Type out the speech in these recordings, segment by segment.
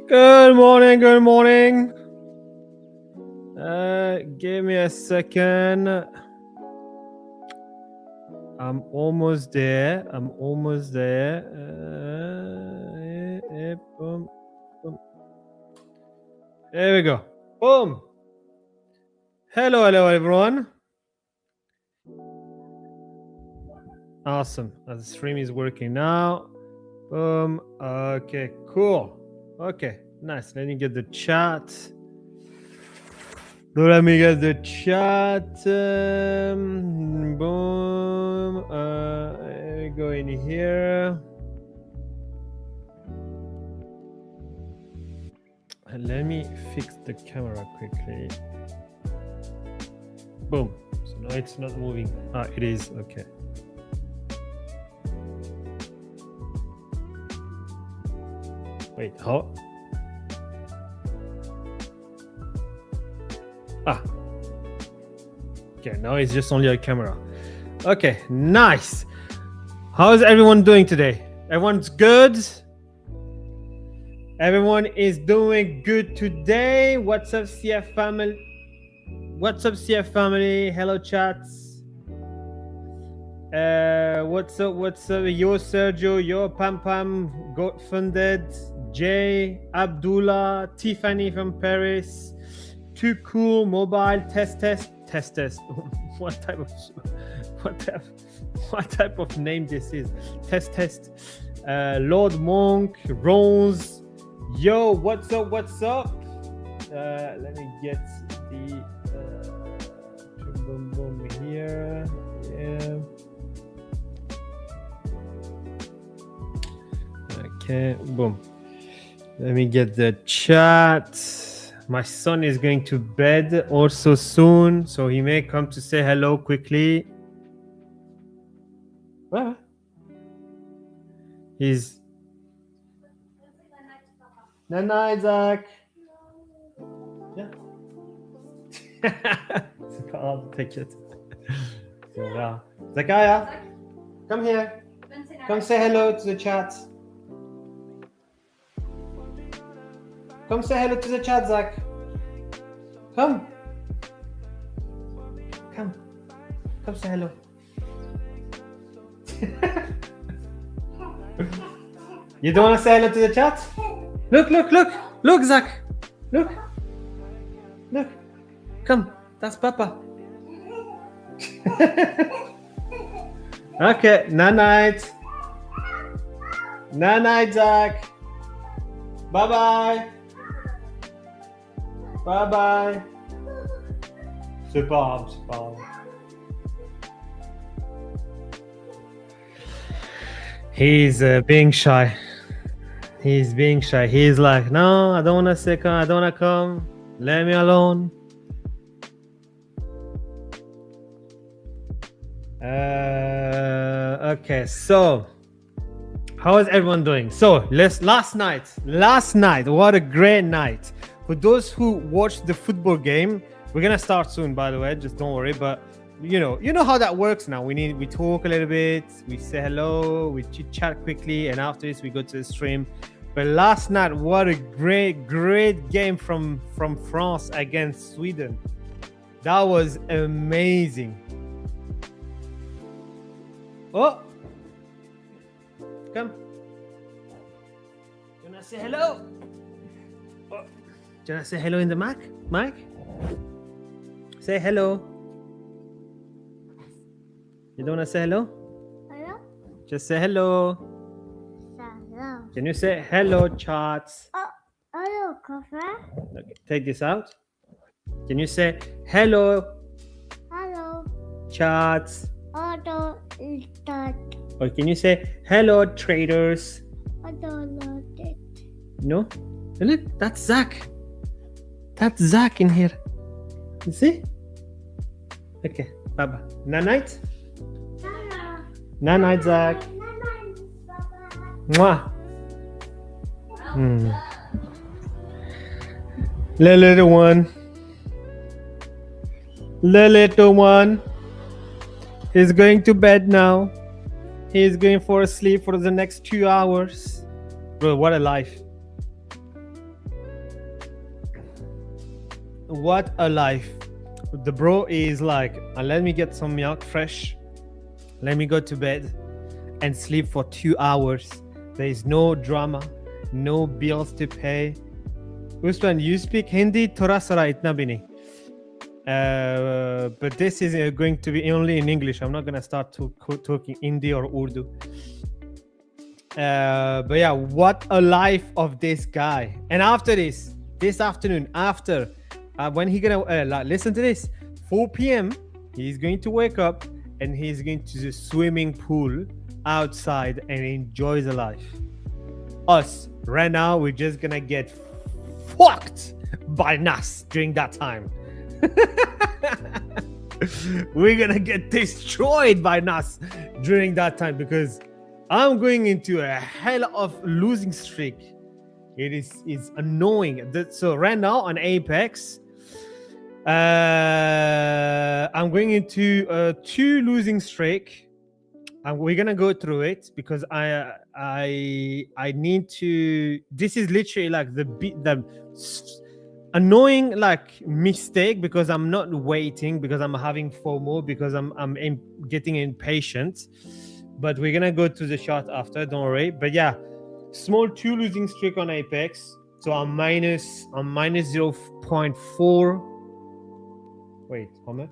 Good morning, good morning. Give me a second. I'm almost there. Boom, boom. There we go. Boom. Hello, everyone. Awesome. The stream is working now. Boom. Okay, cool. Okay, nice. Let me get the chat. Boom. Let me go in here. Let me fix the camera quickly. Boom. So now it's not moving. It is. Okay. Wait, how? Okay, now it's just only a camera. Okay, nice. How's everyone doing today? Everyone's good? Everyone is doing good today. What's up, CF family? Hello, chats. What's up? Yo, Sergio. Yo, Pam Pam. Got funded. Jay, Abdullah, Tiffany from Paris. Too cool. Mobile. Test. What type of name this is? Test. Lord Monk, Rose. Yo, what's up? Let me get the boom here. Yeah. Okay, boom. Let me get the chat. My son is going to bed also soon, so he may come to say hello quickly. What? He's... Night, Zach. Yeah. I'll take it. Yeah. Zakaya, come here. Come say hello to the chat. Come say hello to the chat, Zach. Come say hello. You don't want to say hello to the chat? Look, Zach. Look. Come, that's Papa. Okay, night, Zach. Bye. C'est pas grave. He's being shy. He's like, no, I don't want to come. Let me alone. Okay, so how is everyone doing? So last night, what a great night. For those who watched the football game, we're gonna start soon, by the way, just don't worry. But you know how that works now. We talk a little bit, we say hello, we chit chat quickly, and after this we go to the stream. But last night, what a great game from France against Sweden. That was amazing. Oh, come. You wanna say hello? Oh. Do you wanna say hello in the mic? Say hello. You don't wanna say hello? Hello? Just say hello. Hello. Can you say hello, chats? Hello, coffee. Okay, take this out. Can you say hello, Hello. chats? Hello, chat. Or can you say hello, traders? Hello, it. No? Look, that's Zach. That's Zach in here. You see? Okay, bye-bye. Night. Hello. Night, Zach. Mwah. The little one. He's going to bed now. He's going for a sleep for the next 2 hours. Bro, what a life. what a life. The bro is like, let me get some milk fresh, let me go to bed and sleep for 2 hours. There is no drama, no bills to pay. Usman, you speak Hindi? Thoda sara itna bhi nahi. But this is going to be only in English. I'm not going to start talking Hindi or Urdu. But yeah, what a life of this guy. And after this afternoon, after when he gonna listen to this, 4 p.m. he's going to wake up and he's going to the swimming pool outside and enjoy the life. Us right now, we're just gonna get fucked by Nas during that time. We're gonna get destroyed by Nas during that time because I'm going into a hell of losing streak. It's annoying. So right now on Apex, I'm going into a 2 losing streak, and we're gonna go through it because I need to. This is literally like the annoying like mistake because I'm not waiting, because I'm having FOMO, because I'm getting impatient. But we're gonna go to the shot after, don't worry. But yeah, small 2 losing streak on Apex. So I'm minus 0.4. Wait, how much?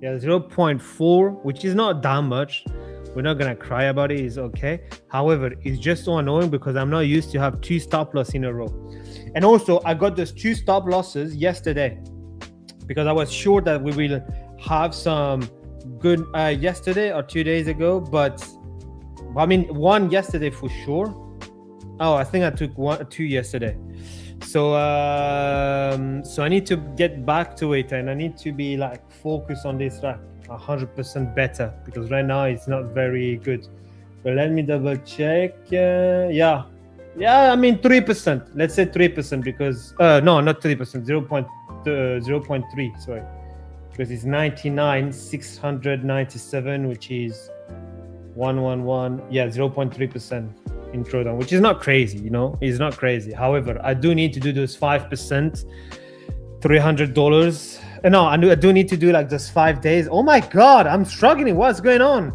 Yeah, 0.4, which is not that much. We're not gonna cry about it, it's okay. However, it's just so annoying because I'm not used to have 2 stop loss in a row. And also I got those 2 stop losses yesterday because I was sure that we will have some good yesterday or 2 days ago, but I mean one yesterday for sure. Oh, I think I took 2 yesterday. So so I need to get back to it, and I need to be like focused on this like 100% better because right now it's not very good. But let me double check. Yeah, I mean 3%. Let's say 3% because no, not 3%. 0.3. Sorry, because it's 99,697, which is 111. Yeah, 0.3% in drawdown, which is not crazy, you know. It's not crazy. However, I do need to do those 5%, $300. No, I do need to do like just 5 days. Oh my god, I'm struggling. What's going on?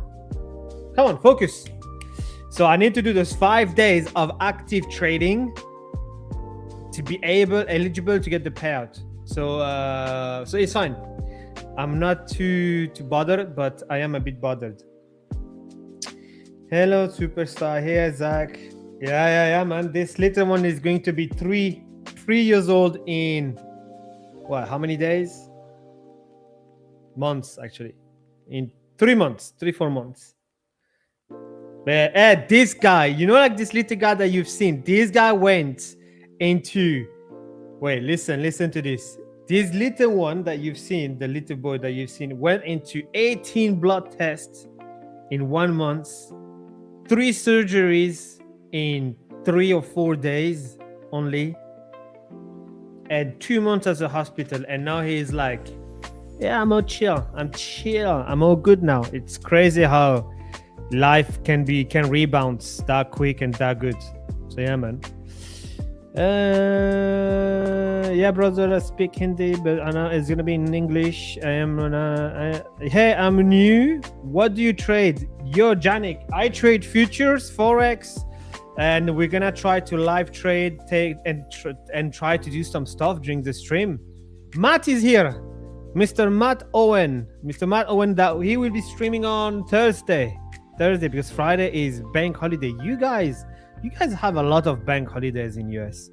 Come on, focus. So I need to do those 5 days of active trading to be eligible to get the payout. So so it's fine. I'm not too bothered, but I am a bit bothered. Hello, superstar. Here, Zach. Yeah, man. This little one is going to be 3 years old in what? How many days? Months, actually. In 3 months, 4 months. But this guy, you know, like this little guy that you've seen. This guy went into. Wait, listen to this. This little one that you've seen, the little boy that you've seen, went into 18 blood tests in 1 month. 3 surgeries in 3 or 4 days only, and 2 months at the hospital, and now he's like, yeah, I'm all chill, I'm all good now. It's crazy how life can rebound that quick and that good. So yeah, man. Yeah, brother, I speak Hindi, but it's gonna be in English. Hey, I'm new. What do you trade? Yo, Janik, I trade futures, forex, and we're gonna try to live trade, and try to do some stuff during the stream. Matt is here, Mr. Matt Owen. That he will be streaming on Thursday because Friday is bank holiday. You guys have a lot of bank holidays in US.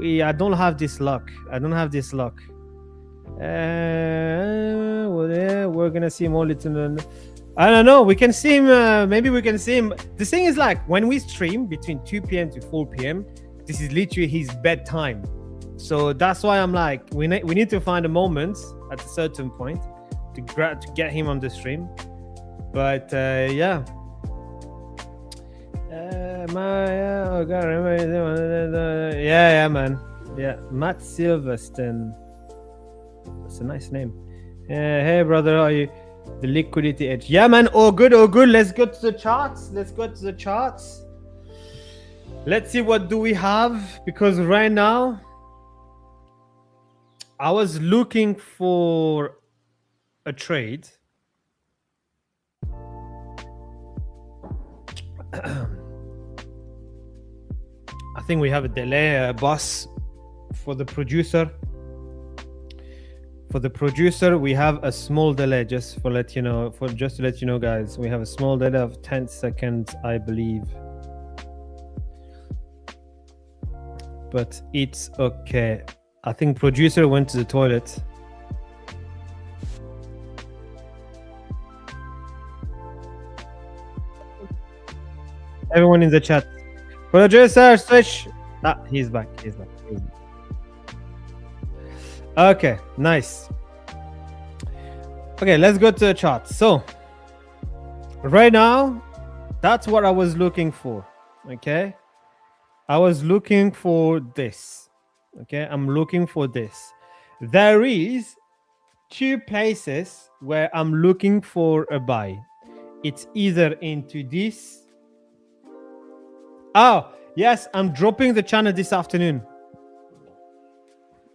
I don't have this luck. We're gonna see more little. I don't know. We can see him. Maybe we can see him. The thing is, like, when we stream between 2 p.m. to 4 p.m., this is literally his bedtime. So that's why I'm like, we need to find a moment at a certain point to get him on the stream. But yeah. Yeah, man. Yeah, Matt Silverstone. That's a nice name. Hey, brother, how are you? The liquidity edge. Yeah, man. All good. Let's go to the charts. Let's see what do we have, because right now I was looking for a trade. I think we have a delay, boss, for the producer. For the producer, we have a small delay. Just to let you know, guys, we have a small delay of 10 seconds, I believe. But it's okay. I think producer went to the toilet. Everyone in the chat. Producer, switch. Ah, he's back. He's back. Okay, nice. Okay, let's go to the chart. So, right now, that's what I was looking for. Okay, I was looking for this. Okay, I'm looking for this. There is two places where I'm looking for a buy. It's either into this. Oh, yes, I'm dropping the channel this afternoon.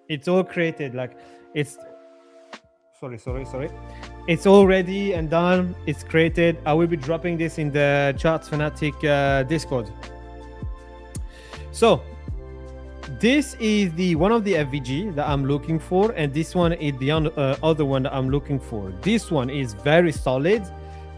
It's all created. Like, it's... Sorry. It's all ready and done. It's created. I will be dropping this in the Charts Fanatic Discord. So, this is the one of the FVG that I'm looking for, and this one is the other one that I'm looking for. This one is very solid.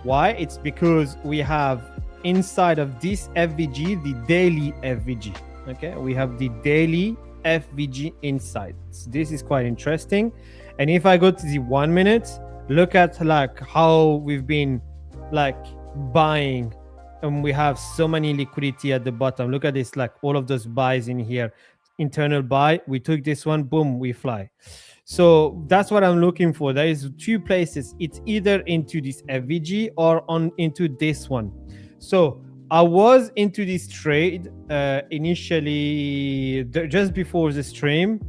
Why? It's because we have inside of this FVG the daily FVG. Okay, we have the daily FVG inside. So this is quite interesting. And if I go to the 1 minute, look at like how we've been like buying, and we have so many liquidity at the bottom. Look at this, like all of those buys in here. Internal buy, we took this one, boom, we fly. So that's what I'm looking for. There is two places. It's either into this FVG or on into this one. So I was into this trade initially just before the stream,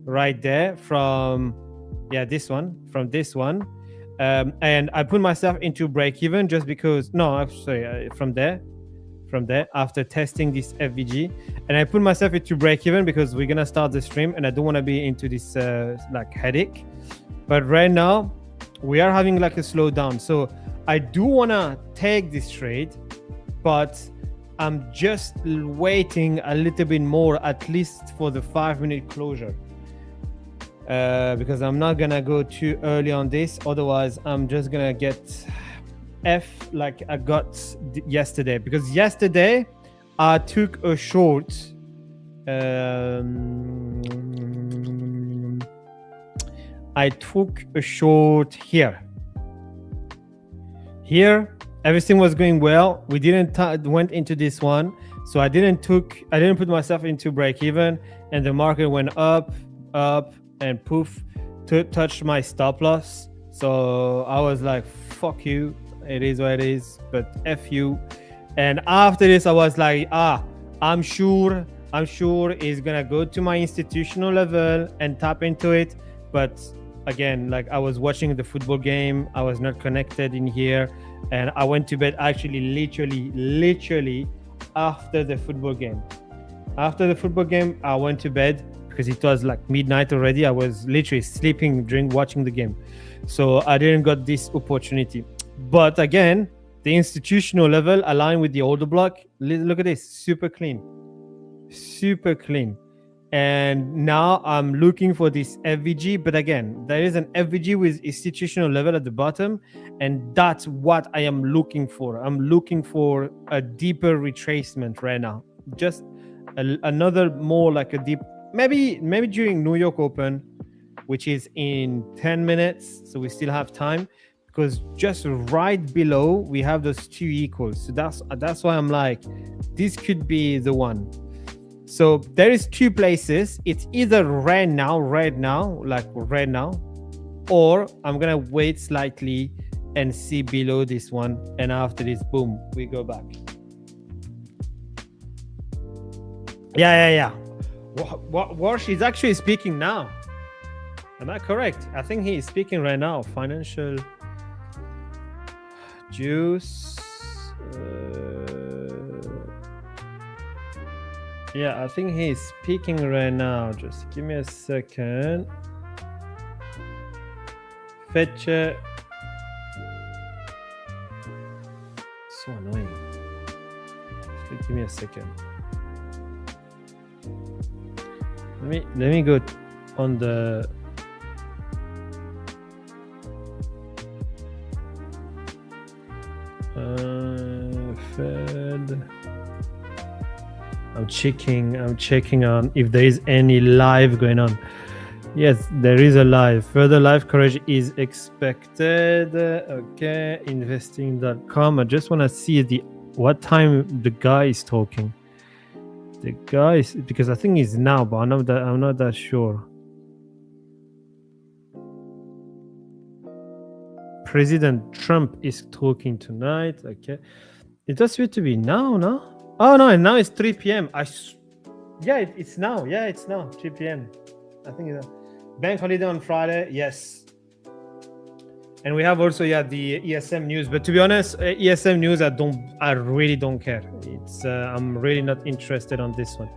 right there from this one, and I put myself into break even just because from there after testing this FVG, and I put myself into break even because we're gonna start the stream and I don't want to be into this like headache. But right now we are having like a slowdown, so I do want to take this trade, but I'm just waiting a little bit more, at least for the 5-minute closure, because I'm not gonna go too early on this, otherwise I'm just gonna get F like I got yesterday. Because yesterday I took a short here. Everything was going well. We didn't went into this one, so I didn't put myself into break even, and the market went up and poof, touched my stop loss. So I was like, fuck you, it is what it is, but F you. And after this I was like, I'm sure it's gonna go to my institutional level and tap into it. But again, like, I was watching the football game, I was not connected in here, and I went to bed actually literally after the football game. After the football game I went to bed because it was like midnight already. I was literally sleeping during watching the game, so I didn't got this opportunity. But again, the institutional level aligned with the order block. Look at this, super clean. And now I'm looking for this FVG, but again, there is an FVG with institutional level at the bottom, and that's what I am looking for. I'm looking for a deeper retracement right now, just another more like a deep, maybe during New York Open, which is in 10 minutes, so we still have time, because just right below we have those two equals. So that's why I'm like, this could be the one. So there is two places. It's either right now, or I'm gonna wait slightly and see below this one, and after this, boom, we go back. Yeah. Wash is actually speaking now. Am I correct? I think he is speaking right now. Financial juice. Yeah, I think he's speaking right now. Just give me a second. Fetch. So annoying. Give me a second. Let me go on the Fed. I'm checking on if there is any live going on. Yes, there is a live. Further live coverage is expected. Okay, investing.com. I just want to see what time the guy is talking. The guy is, because I think it's now, but I'm not that sure. President Trump is talking tonight. Okay, it does appear to be now. No. Oh no, and now it's 3 p.m. Yeah, it's now. Yeah, it's now 3 p.m. I think it's bank holiday on Friday. Yes. And we have also the ESM news. But to be honest, ESM news I really don't care. It's I'm really not interested on this one.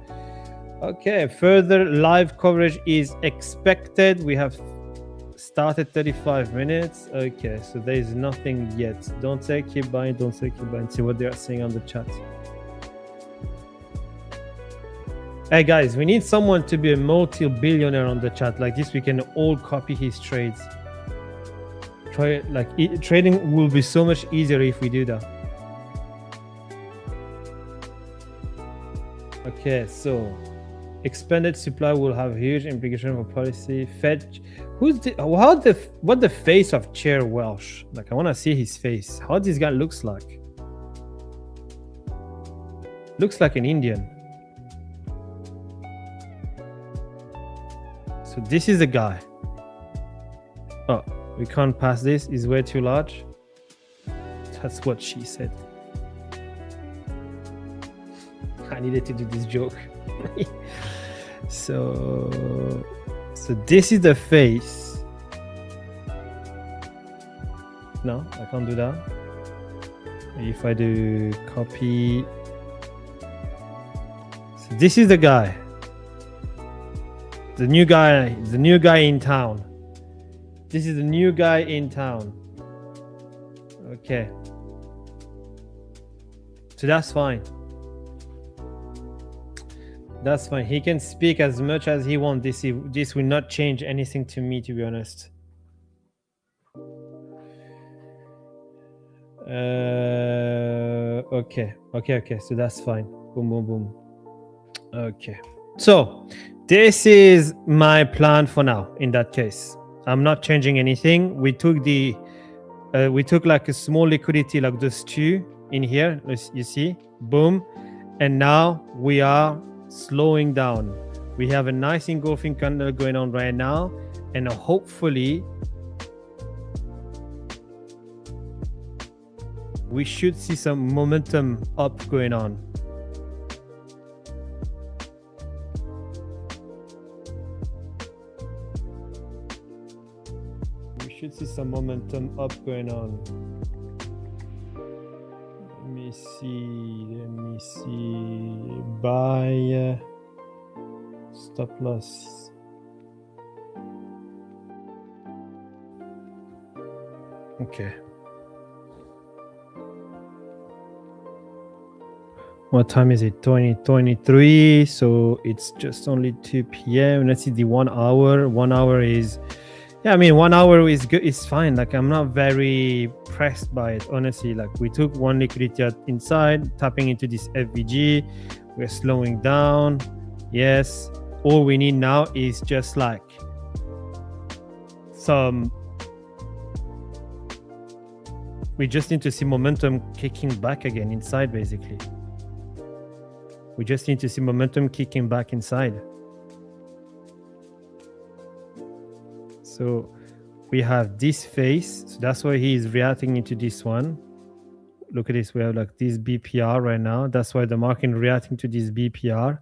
Okay, further live coverage is expected. We have started 35 minutes. Okay, so there is nothing yet. Don't say keep buying. See what they are saying on the chat. Hey guys, we need someone to be a multi-billionaire on the chat. Like this, we can all copy his trades. Trading will be so much easier if we do that. Okay, so expanded supply will have huge implication for policy. Fed, what the face of Chair Welsh? Like, I want to see his face. How this guy looks like? Looks like an Indian. So this is the guy. Oh, we can't pass this. It's way too large. That's what she said. I needed to do this joke. So this is the face. No, I can't do that. If I do copy. So this is the guy. The new guy in town. This is the new guy in town. Okay. So that's fine. That's fine. He can speak as much as he wants. This will not change anything to me, to be honest. Okay. So that's fine. Boom, boom, boom. Okay. So this is my plan for now. In that case, I'm not changing anything. We took like a small liquidity, like those two in here. You see, boom, and now we are slowing down. We have a nice engulfing candle going on right now, and hopefully we should see some momentum up going on. We should see some momentum up going on. Let me see. Buy, stop loss. Okay. What time is it? 2023. So it's just only 2 p.m. Let's see the 1 hour. 1 hour is, yeah, I mean, 1 hour is good. It's fine. Like, I'm not very pressed by it, honestly. Like, we took one liquidity inside, tapping into this FVG. We're slowing down. Yes. All we need now is just like we just need to see momentum kicking back again inside, basically. We just need to see momentum kicking back inside. So we have this face. So that's why he is reacting into this one. Look at this. We have like this BPR right now. That's why the market reacting to this BPR.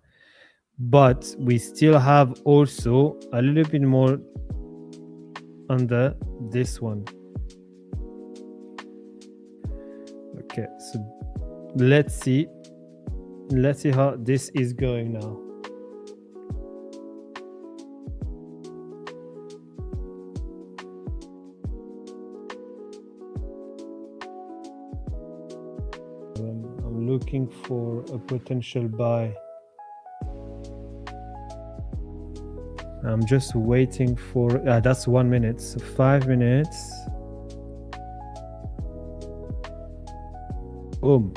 But we still have also a little bit more under this one. Okay, so let's see how this is going now. I'm looking for a potential buy. I'm just waiting for that's 1 minute, so 5 minutes. Boom.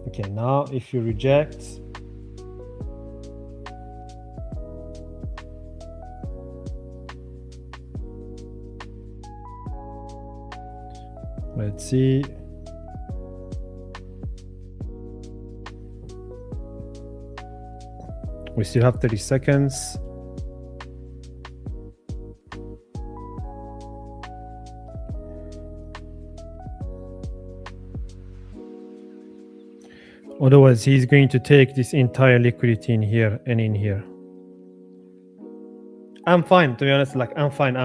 Okay, now if you reject, let's see. We still have 30 seconds. Otherwise, he's going to take this entire liquidity in here and in here. I'm fine, to be honest. Like, I'm fine.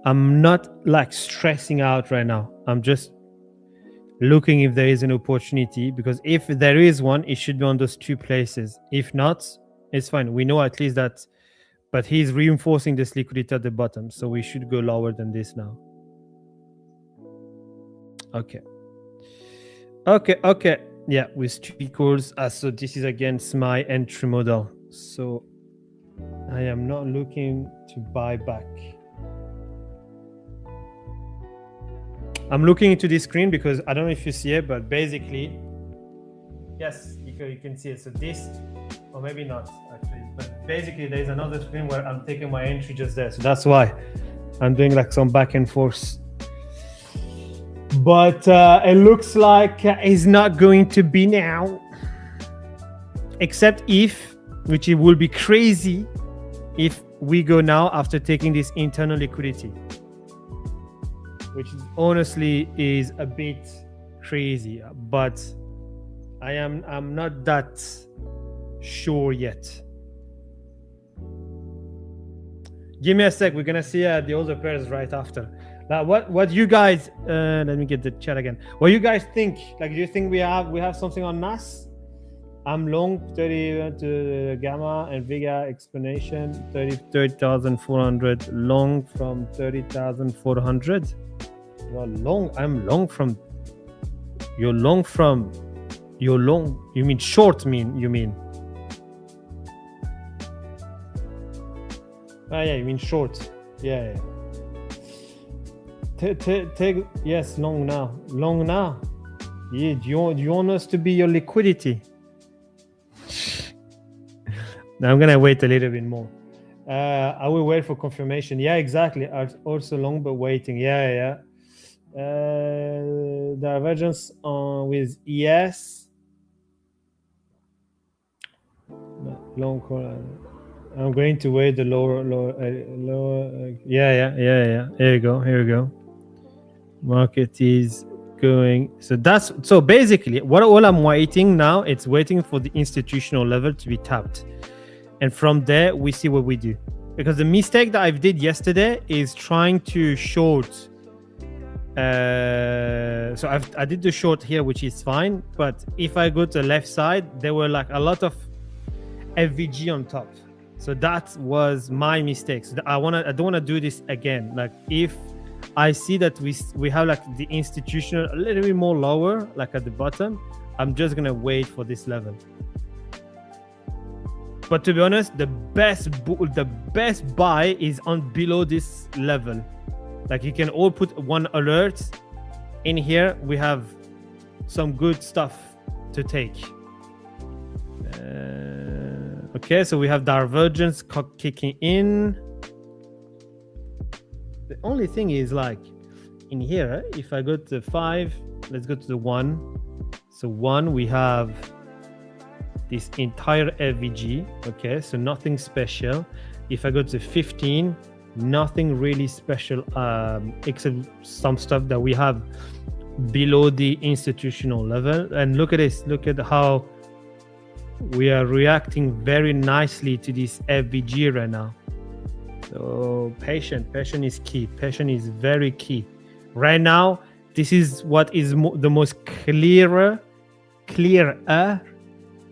I'm not like stressing out right now. I'm just looking if there is an opportunity, because if there is one, it should be on those two places. If not, it's fine. We know at least that, but he's reinforcing this liquidity at the bottom, so we should go lower than this now. Okay. Yeah, with 2 equals. So this is against my entry model. So I am not looking to buy back. I'm looking into this screen because I don't know if you see it, but basically, yes, you can see it. So this, or maybe not actually, but basically there's another screen where I'm taking my entry just there. So that's why I'm doing like some back and forth. But it looks like it's not going to be now, except if, which it will be crazy if we go now after taking this internal liquidity, which honestly is a bit crazy, but I'm not that sure yet. Give me a sec. We're gonna see the other pairs right after. Now, what you guys? Let me get the chat again. What you guys think? Like, do you think we have something on NAS? I'm long 30 to gamma and Vega explanation 30,400 long from 30,400. You're long. I'm long from. You're long from. You're long. You mean short? You mean? Ah, yeah. You mean short? Yeah. Take yes, long now. Yeah, do you want us to be your liquidity? Now I'm gonna wait a little bit more. I will wait for confirmation. Yeah, exactly. Also long but waiting. Yeah. Divergence with ES. Long call. I'm going to wait the lower. Yeah. Here we go. Market is going. So basically, all I'm waiting now, it's waiting for the institutional level to be tapped, and from there we see what we do. Because the mistake that I did yesterday is trying to short. So I did the short here, which is fine, but if I go to the left side, there were like a lot of FVG on top. So that was my mistake. So I don't want to do this again. Like, if I see that we have like the institutional a little bit more lower, like at the bottom, I'm just gonna wait for this level. But to be honest, the best buy is on below this level. Like, you can all put one alert in here. We have some good stuff to take. Okay, so we have divergence kicking in. The only thing is, like, in here, if I go to 5, let's go to the 1. So 1, we have this entire FVG. Okay, so nothing special. If I go to 15, nothing really special, except some stuff that we have below the institutional level. And look at this. Look at how we are reacting very nicely to this FVG right now. So patience is key. Patience is very key. Right now, this is what is the most clearer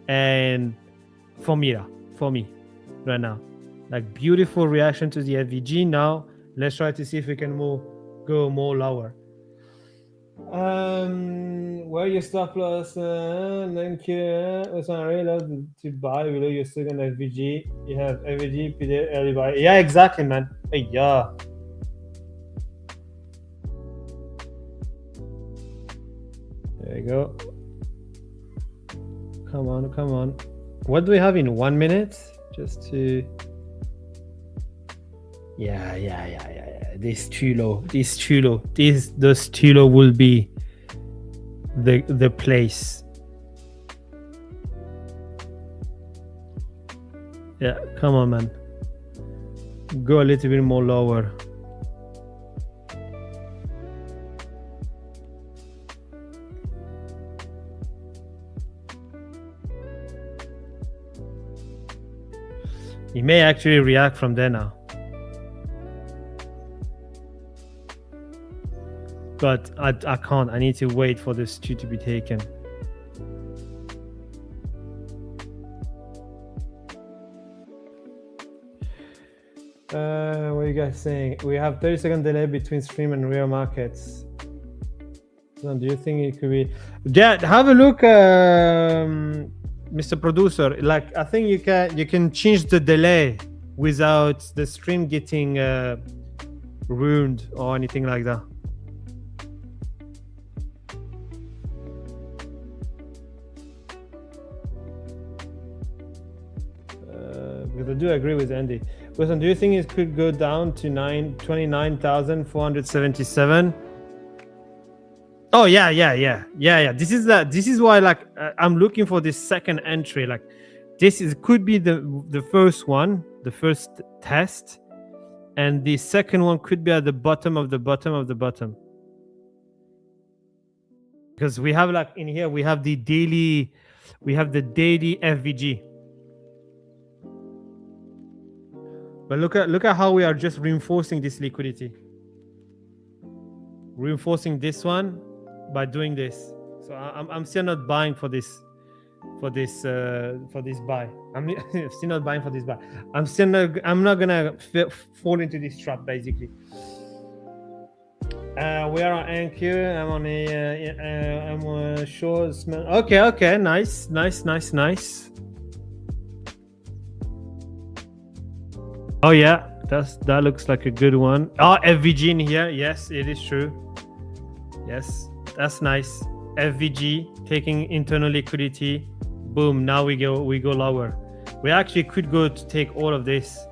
and for me right now. Like, beautiful reaction to the FVG. Now Let's try to see if we can go more lower. Where your stop loss? NQ. I really love to buy below your second FVG. You have FVG, PD, early buy. Yeah, exactly, man. Hey, yeah. There you go. Come on, come on. What do we have in 1 minute? Just to. Yeah. This too low. This too low. This too low will be the place. Yeah, come on, man. Go a little bit more lower. He may actually react from there now. But I can't. I need to wait for this two to be taken. What are you guys saying? We have 30-second delay between stream and real markets. So do you think it could be? Yeah, have a look, Mr. Producer. Like, I think you can change the delay without the stream getting ruined or anything like that. Because I do agree with Andy. Listen, do you think it could go down to 29,477? Oh yeah. This is why, like, I'm looking for this second entry. Like, could be the first one, the first test, and the second one could be at the bottom of the bottom of the bottom. Because we have, like, in here we have the daily FVG. But look at how we are just reinforcing this liquidity. Reinforcing this one by doing this. So I'm still not buying for this buy. I'm still not buying for this buy. I'm not gonna fall into this trap, basically. We are on NQ. I'm on I'm on short. Okay, nice. Oh yeah, that looks like a good one. Oh, FVG in here. Yes, it is true. Yes, that's nice. FVG taking internal liquidity. Boom. Now we go lower. We actually could go to take all of this.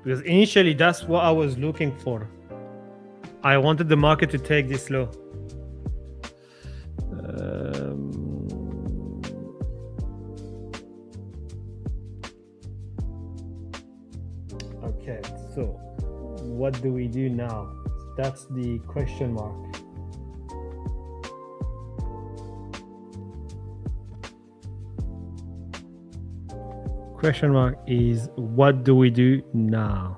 Because initially that's what I was looking for. I wanted the market to take this low. Okay, so what do we do now? That's the question mark. Question mark is, what do we do now?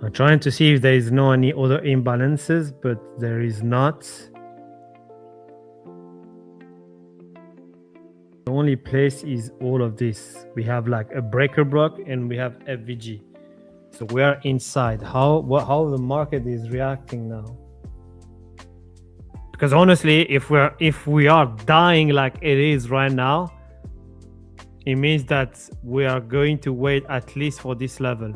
I'm trying to see if there is no any other imbalances, but there is not. The only place is all of this. We have like a breaker block and we have FVG. So we are inside. How the market is reacting now? Because honestly, if we are dying like it is right now, it means that we are going to wait at least for this level.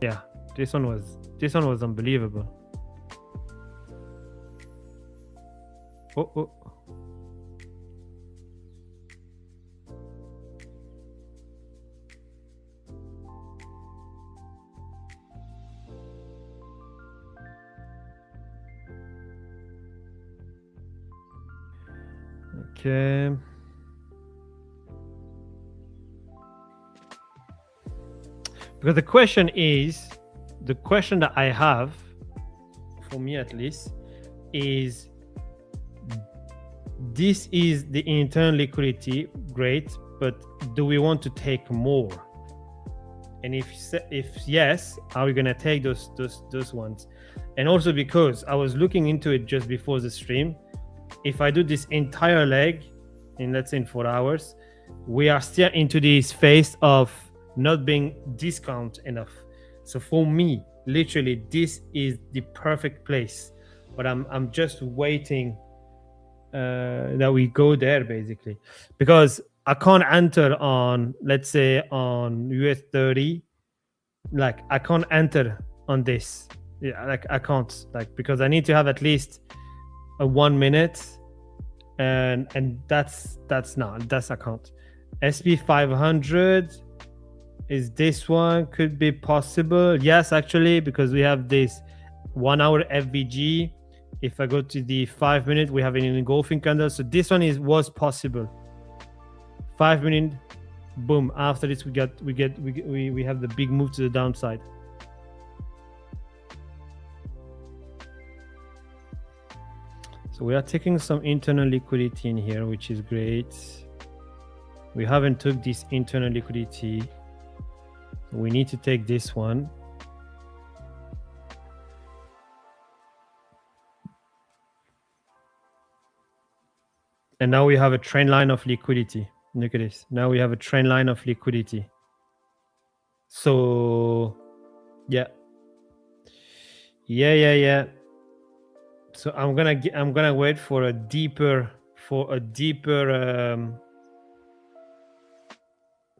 Yeah, this one was unbelievable. Oh. Okay. Because the question that I have, for me at least, is this is the internal liquidity, great, but do we want to take more? And if yes, are we gonna take those ones? And also because I was looking into it just before the stream, if I do this entire leg in, let's say, in 4 hours, we are still into this phase of not being discount enough. So for me, literally, this is the perfect place. But I'm just waiting that we go there, basically, because I can't enter on, let's say, on US 30. Like I can't enter on this. Yeah, like I can't, like, because I need to have at least a 1 minute, and that's I can't. SP 500 is this one, could be possible. Yes, actually, because we have this 1 hour FVG. If I go to the 5 minute, we have an engulfing candle. So this one was possible. 5 minute, boom. After this, we have the big move to the downside. So we are taking some internal liquidity in here, which is great. We haven't took this internal liquidity. We need to take this one. And now we have a trend line of liquidity. Look at this. Now we have a trend line of liquidity. So yeah. So I'm gonna wait for a deeper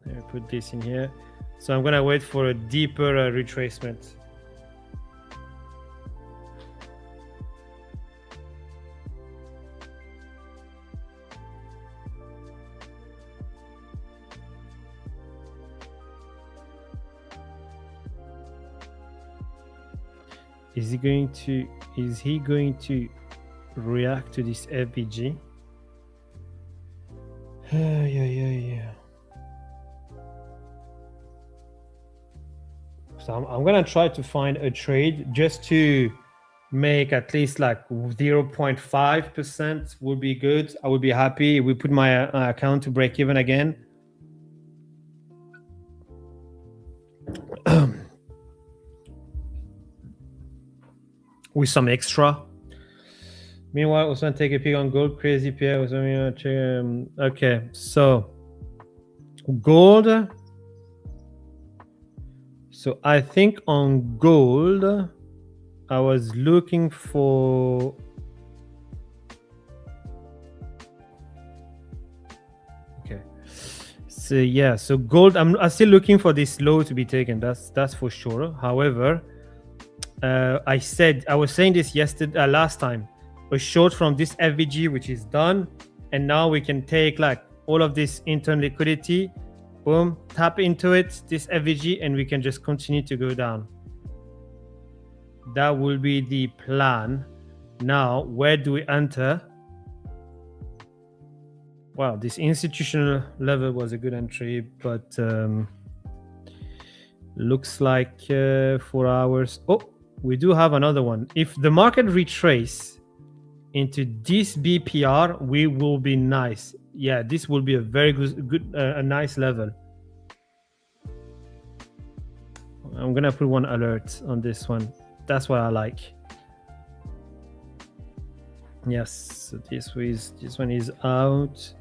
I put this in here. So I'm gonna wait for a deeper retracement. Is he going to react to this FBG? Yeah. So I'm gonna try to find a trade just to make at least like 0.5% would be good. I would be happy if we put my account to break even again. With some extra. Meanwhile, Usman, take a peek on gold. Crazy Pierre. Okay, so gold. So I think on gold, I was looking for. Okay. So yeah, so gold. I'm still looking for this low to be taken. That's for sure. However, I was saying this yesterday, last time, a short from this FVG, which is done, and now we can take like all of this internal liquidity, boom, tap into it, this FVG, and we can just continue to go down. That will be the plan. Now, where do we enter? Wow, this institutional level was a good entry, but looks like 4 hours. Oh, we do have another one. If the market retrace into this BPR, we will be nice. Yeah, this will be a very good a nice level. I'm gonna put one alert on this one. That's what I like. Yes, so this one is out,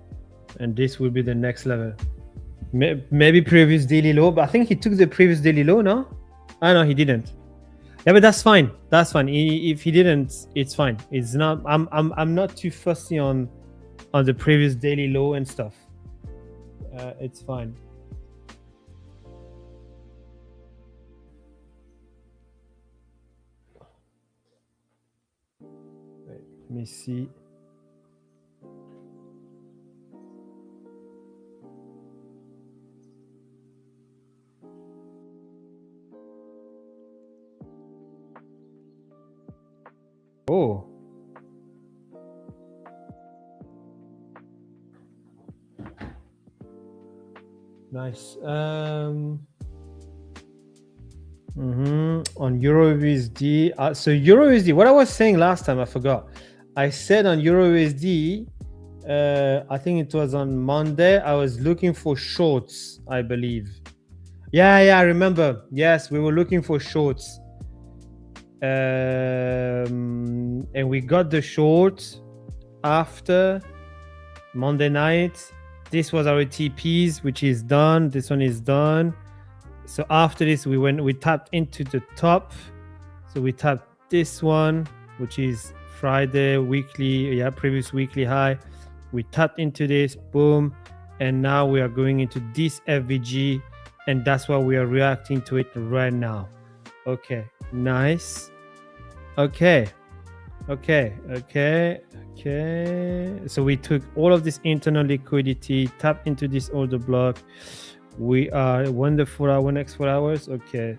and this will be the next level. Maybe previous daily low, but I think he took the previous daily low. No, I know he didn't. Yeah, but that's fine. That's fine. If he didn't, it's fine. It's not. I'm not too fussy on the previous daily low and stuff. It's fine. Wait, let me see. Oh. Nice. On EURUSD. So EURUSD, what I was saying last time, I forgot. I said on EURUSD, I think it was on Monday, I was looking for shorts, I believe. Yeah, I remember. Yes, we were looking for shorts. And we got the short after Monday night. This was our TPs, which is done. This one is done. So after this, we tapped into the top. So we tapped this one, which is Friday weekly, previous weekly high. We tapped into this, boom, and now we are going into this FVG, and that's why we are reacting to it right now. Okay, nice. Okay. So we took all of this internal liquidity, tapped into this order block. We are 1 to 4 hour, next 4 hours. Okay,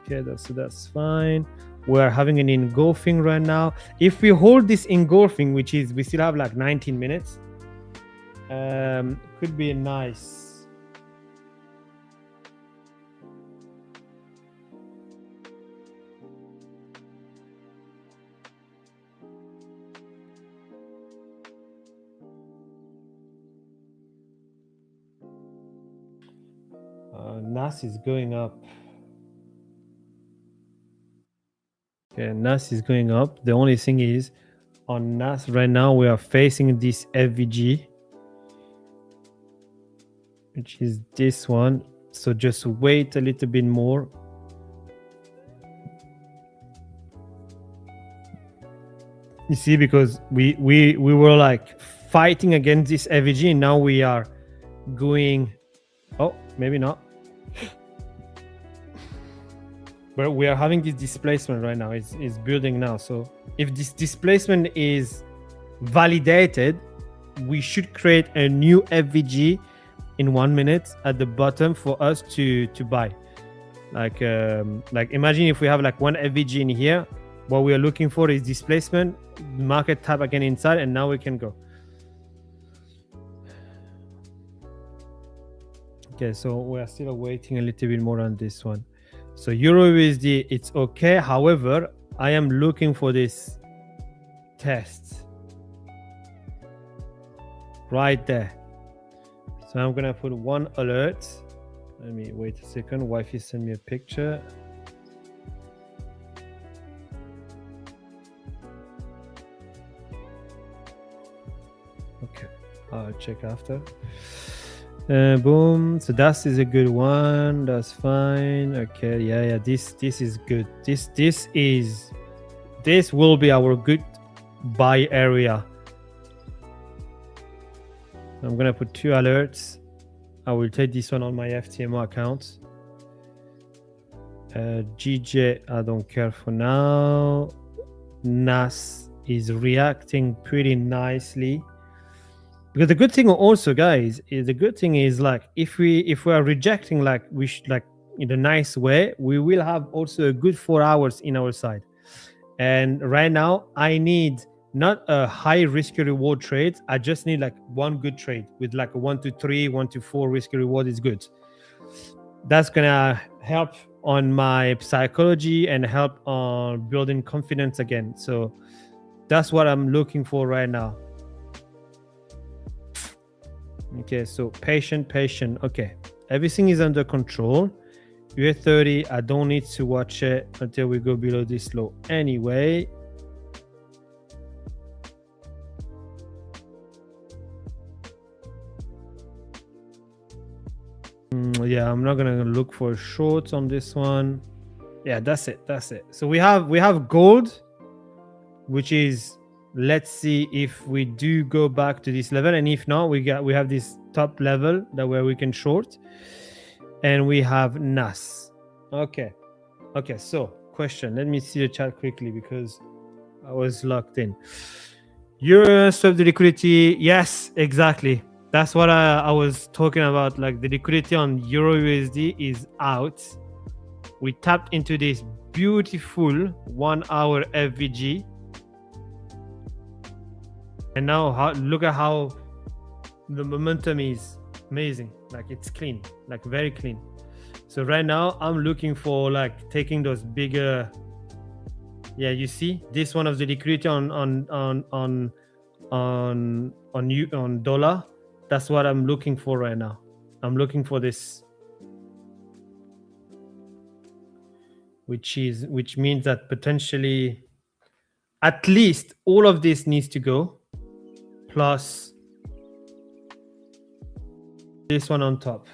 that's fine. We are having an engulfing right now. If we hold this engulfing, which is we still have like 19 minutes, could be nice. NAS is going up. Okay, NAS is going up. The only thing is, on NAS right now, we are facing this FVG, which is this one. So just wait a little bit more. You see, because we were like fighting against this FVG, and now we are going. Oh, maybe not. But we are having this displacement right now. It's building now. So if this displacement is validated, we should create a new FVG in 1 minute at the bottom for us to buy. Like imagine if we have like one FVG in here, what we are looking for is displacement, market tap again inside, and now we can go. Okay, so we are still waiting a little bit more on this one. So EURUSD, it's okay. However, I am looking for this test right there. So I'm gonna put one alert. Let me wait a second. Wifey sent me a picture. Okay, I'll check after. Boom. So that is a good one. That's fine. Okay. Yeah. This is good. This will be our good buy area. I'm gonna put 2 alerts. I will take this one on my FTMO account. GJ, I don't care for now. NAS is reacting pretty nicely. Because the good thing also, guys, is like if we are rejecting like we should, like in a nice way, we will have also a good 4 hours in our side. And right now, I need not a high risky reward trade. I just need like one good trade with like a 1 to 3, 1 to 4 risky reward is good. That's gonna help on my psychology and help on building confidence again. So that's what I'm looking for right now. Okay, so patient. Okay, everything is under control. UA30, I don't need to watch it until we go below this low anyway. Yeah, I'm not gonna look for shorts on this one. Yeah, that's it. So we have gold, which is, let's see if we do go back to this level, and if not, we have this top level that where we can short, and we have NAS. Okay, so question, let me see the chat quickly because I was locked in. Euro swap the liquidity. Yes, exactly, that's what I was talking about. Like the liquidity on EURUSD is out. We tapped into this beautiful 1 hour FVG. And now look at how the momentum is. amazing. Like it's clean, like very clean. So right now I'm looking for like taking those bigger. Yeah, you see this one of the liquidity on dollar. That's what I'm looking for right now. I'm looking for this, which means that potentially at least all of this needs to go, plus this one on top.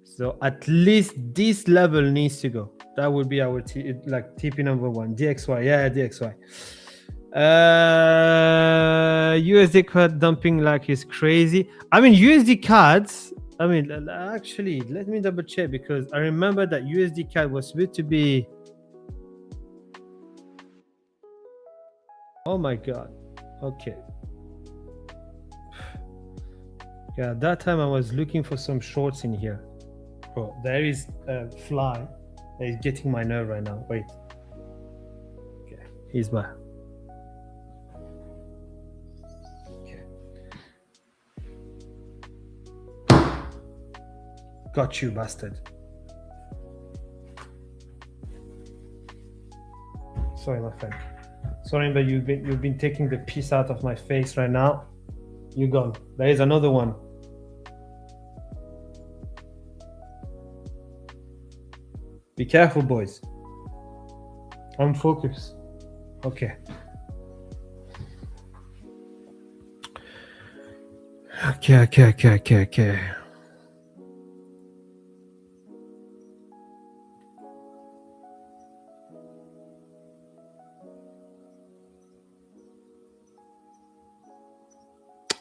So at least this level needs to go. That would be our TP number one. DXY, yeah, DXY. USD card dumping like is crazy. I mean, USD cards. I mean, actually, let me double check because I remember that USD card was supposed to be. Oh my god. Okay. Yeah, that time I was looking for some shorts in here. Bro, there is a fly that is getting my nerve right now. Wait. Okay, he's back. Okay. Got you, bastard. Sorry, my friend. Sorry, but you've been taking the piss out of my face right now. You're gone. There is another one. Be careful, boys. I'm focused. Okay. Okay.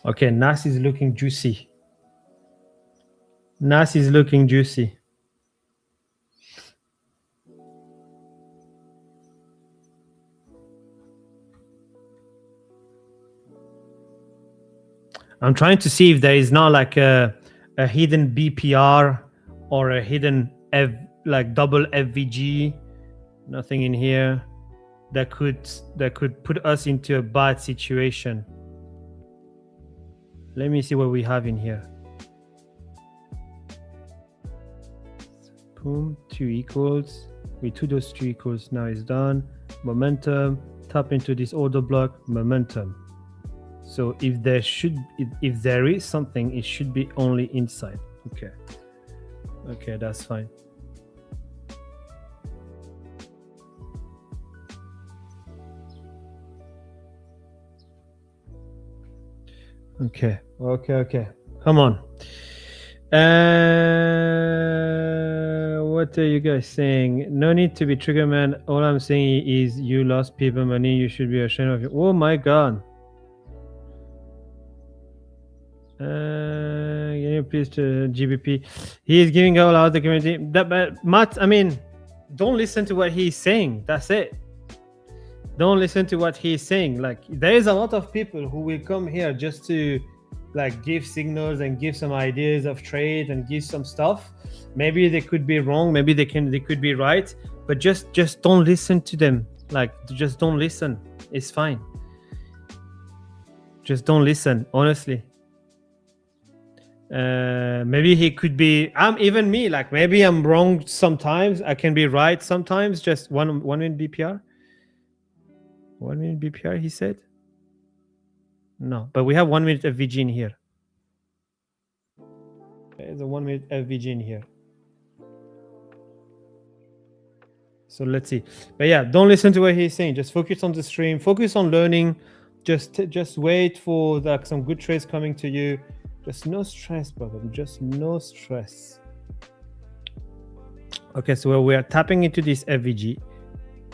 Okay, NAS is looking juicy. NAS is looking juicy. I'm trying to see if there is not like a hidden BPR or a hidden double FVG. Nothing in here that could put us into a bad situation. Let me see what we have in here. Boom, 2 equals. We do those 2 equals. Now it's done. Momentum. Tap into this order block. Momentum. So if there is something, it should be only inside. Okay, that's fine. Okay. Come on. What are you guys saying? No need to be trigger man. All I'm saying is you lost people money. You should be ashamed of it. Oh my god. Can you please to GBP? He is giving all out the community. But Matt, I mean, don't listen to what he's saying. That's it. Don't listen to what he's saying. Like, there is a lot of people who will come here just to like give signals and give some ideas of trade and give some stuff. Maybe they could be wrong, maybe they could be right, but just don't listen to them. Like, just don't listen. It's fine. Just don't listen, honestly. Maybe he could be, even me, like maybe I'm wrong sometimes, I can be right sometimes. Just one minute BPR. 1 minute BPR, he said. No, but we have 1 minute FVG in here. There's a 1 minute FVG in here. So let's see. But yeah, don't listen to what he's saying. Just focus on the stream. Focus on learning. Just wait for like some good trades coming to you. Just no stress, brother. Just no stress. Okay, so we are tapping into this FVG.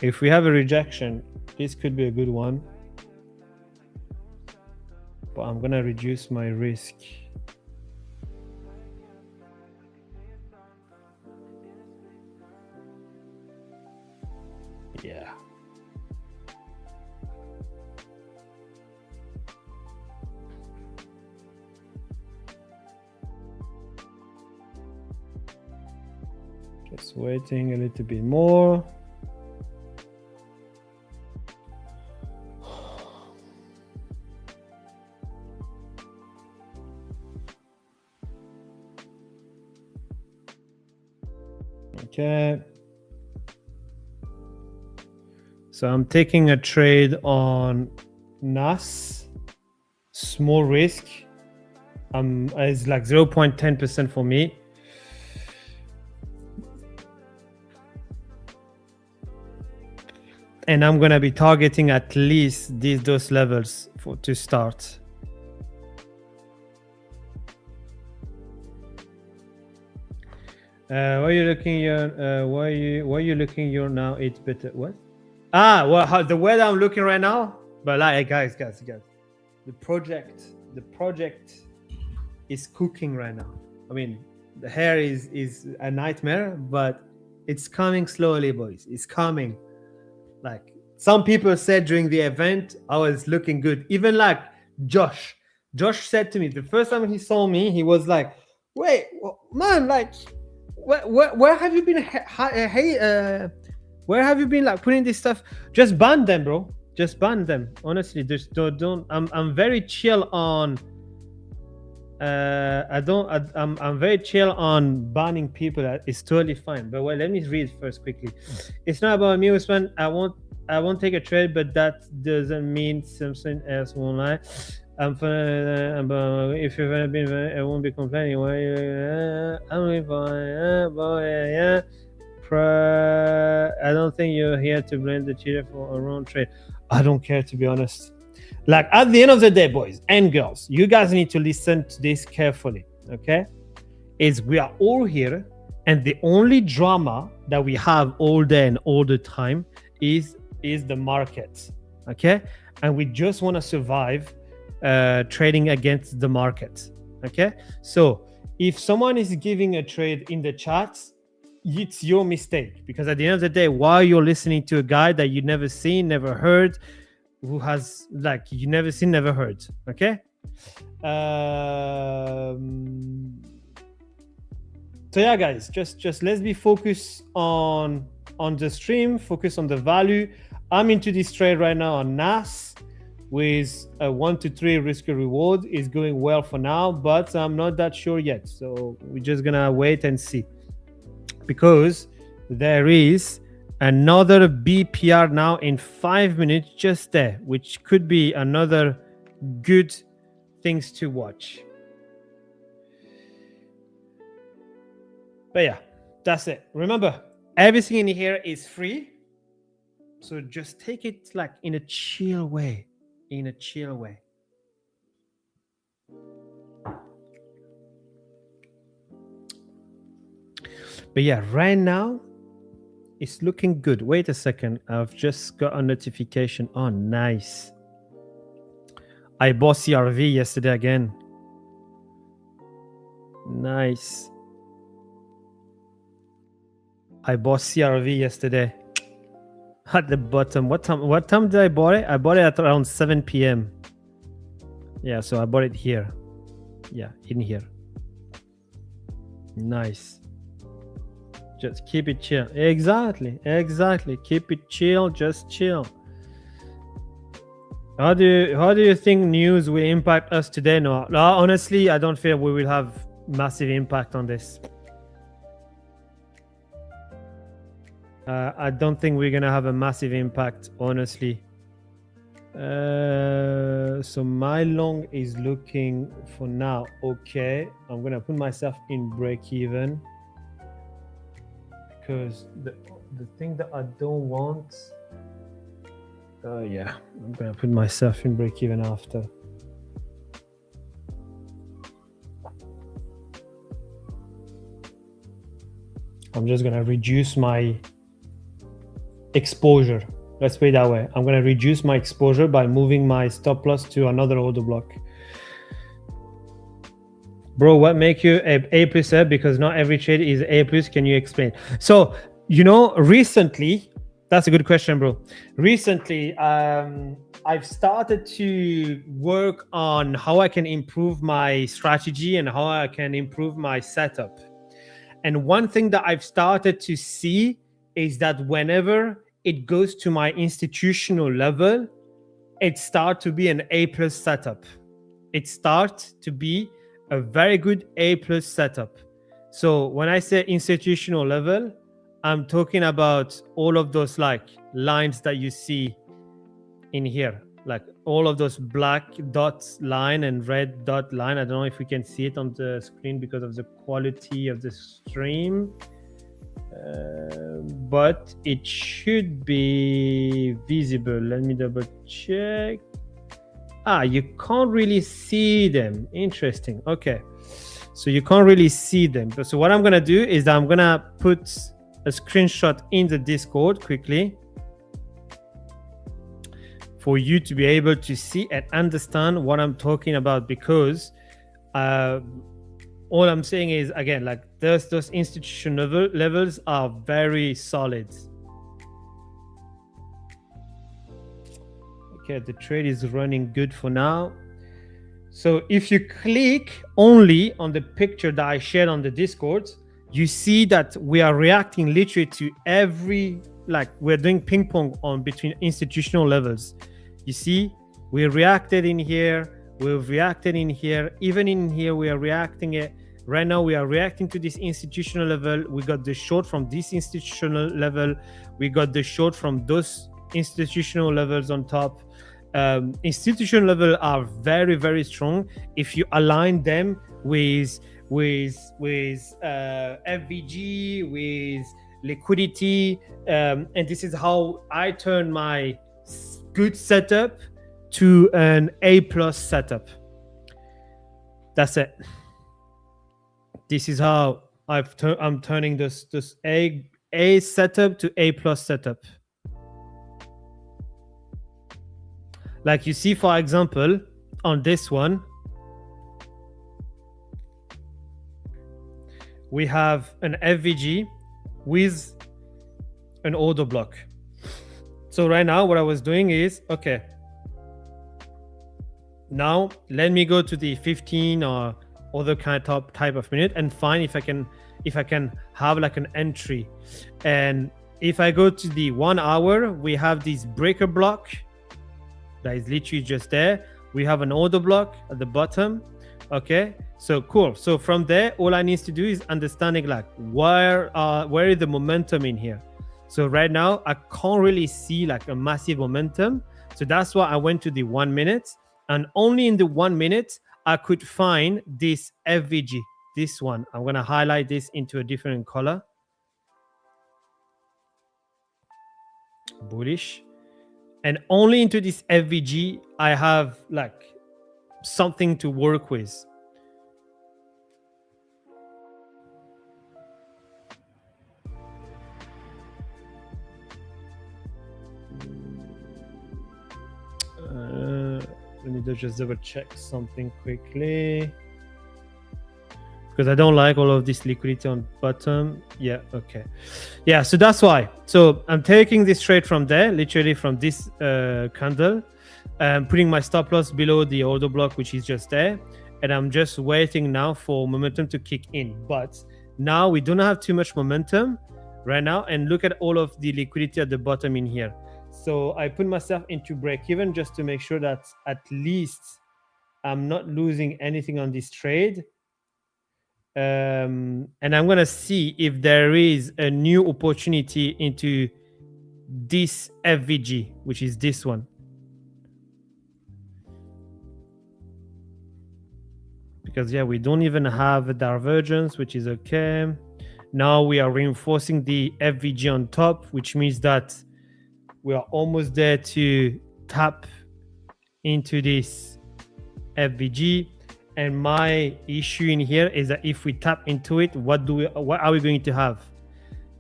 If we have a rejection, this could be a good one. But I'm gonna reduce my risk. Yeah. Just waiting a little bit more. Okay. So I'm taking a trade on NAS, small risk. It's like 0.10% for me. And I'm gonna be targeting at least those levels to start. Why are you looking your why are you looking your now? It's better. What? Well, the way that I'm looking right now. But like, guys, the project is cooking right now. I mean, the hair is a nightmare, but it's coming slowly, boys. It's coming. Like some people said during the event, I was looking good. Even like Josh said to me the first time he saw me, he was like, "Wait, man, like, where have you been? Where have you been like putting this stuff? Just ban them, bro. Just ban them. Honestly, just don't. I'm very chill on. I'm very chill on banning people. It's totally fine. But well, let me read first quickly. It's not about me, Usman. I won't take a trade, but that doesn't mean something else won't lie. If you've ever been, I won't be complaining. I don't think you're here to blame the cheater for a wrong trade. I don't care, to be honest. Like at the end of the day, boys and girls, you guys need to listen to this carefully, okay? Is we are all here, and the only drama that we have all day and all the time is the market, okay? And we just want to survive trading against the market, okay? So if someone is giving a trade in the chat, it's your mistake, because at the end of the day, while you're listening to a guy that you never seen, never heard, who has like you never seen, never heard, okay? So yeah, guys, just let's be focused on the stream, focus on the value. I'm into this trade right now on NAS with a 1 to 3 risk reward. Is going well for now, but I'm not that sure yet, so we're just gonna wait and see, because there is another BPR now in 5 minutes just there, which could be another good things to watch. But yeah, that's it. Remember, everything in here is free, so just take it like in a chill way. But yeah, right now it's looking good. Wait a second, I've just got a notification. Oh, nice. I bought CRV yesterday again. Nice. I bought CRV yesterday at the bottom. What time did I bought it? I bought it at around 7 p.m. Yeah, so I bought it here. Yeah, in here. Nice. Just keep it chill. Exactly. Keep it chill. Just chill. How do you think news will impact us today? No, honestly, I don't feel we will have massive impact on this. I don't think we're gonna have a massive impact, honestly. So my long is looking for now okay. I'm gonna put myself in break even, because the thing that I don't want. Yeah, I'm gonna put myself in break even after. I'm just gonna reduce my exposure. Let's put it that way. I'm gonna reduce my exposure by moving my stop loss to another order block. Bro, what make you A plus? Because not every trade is A plus. Can you explain? So, recently, that's a good question, bro. Recently, I've started to work on how I can improve my strategy and how I can improve my setup. And one thing that I've started to see is that whenever it goes to my institutional level, it starts to be an A plus setup. It starts to be a very good A plus setup. So when I say institutional level, I'm talking about all of those like lines that you see in here, like all of those black dots line and red dot line. I don't know if we can see it on the screen because of the quality of the stream, but it should be visible. Let me double check. You can't really see them. Interesting. Okay, so you can't really see them. So what I'm gonna do is I'm gonna put a screenshot in the Discord quickly for you to be able to see and understand what I'm talking about, because all I'm saying is, again, like those institutional levels are very solid. Okay, the trade is running good for now. So if you click only on the picture that I shared on the Discord, you see that we are reacting literally to every, like we're doing ping pong on between institutional levels. You see, we reacted in here, we've reacted in here, even in here we are reacting it. Right now we are reacting to this institutional level. We got the short from this institutional level. We got the short from those institutional levels on top. Institutional level are very, very strong if you align them with FVG, with liquidity, and this is how I turn my good setup to an A+ setup. That's it. This is how I'm turning this A setup to A+ setup. Like you see, for example, on this one, we have an FVG with an order block. So right now what I was doing is, okay, now let me go to the 15 or other kind of type of minute and find if I can have like an entry. And if I go to the 1 hour, we have this breaker block that is literally just there. We have an order block at the bottom. Okay, so cool. So from there, all I need to do is understanding like where is the momentum in here. So right now I can't really see like a massive momentum. So that's why I went to the 1 minute, and only in the 1 minute I could find this FVG, this one. I'm gonna highlight this into a different color. Bullish. And only into this FVG I have like something to work with. Let me just double check something quickly, because I don't like all of this liquidity on bottom. Yeah, okay. Yeah, so that's why. So I'm taking this trade from there, literally from this candle, putting my stop loss below the order block, which is just there. And I'm just waiting now for momentum to kick in. But now we don't have too much momentum right now. And look at all of the liquidity at the bottom in here. So I put myself into break even just to make sure that at least I'm not losing anything on this trade. And I'm gonna see if there is a new opportunity into this FVG, which is this one, because yeah, we don't even have a divergence, which is okay. Now we are reinforcing the FVG on top, which means that we are almost there to tap into this FVG. And my issue in here is that if we tap into it, what are we going to have?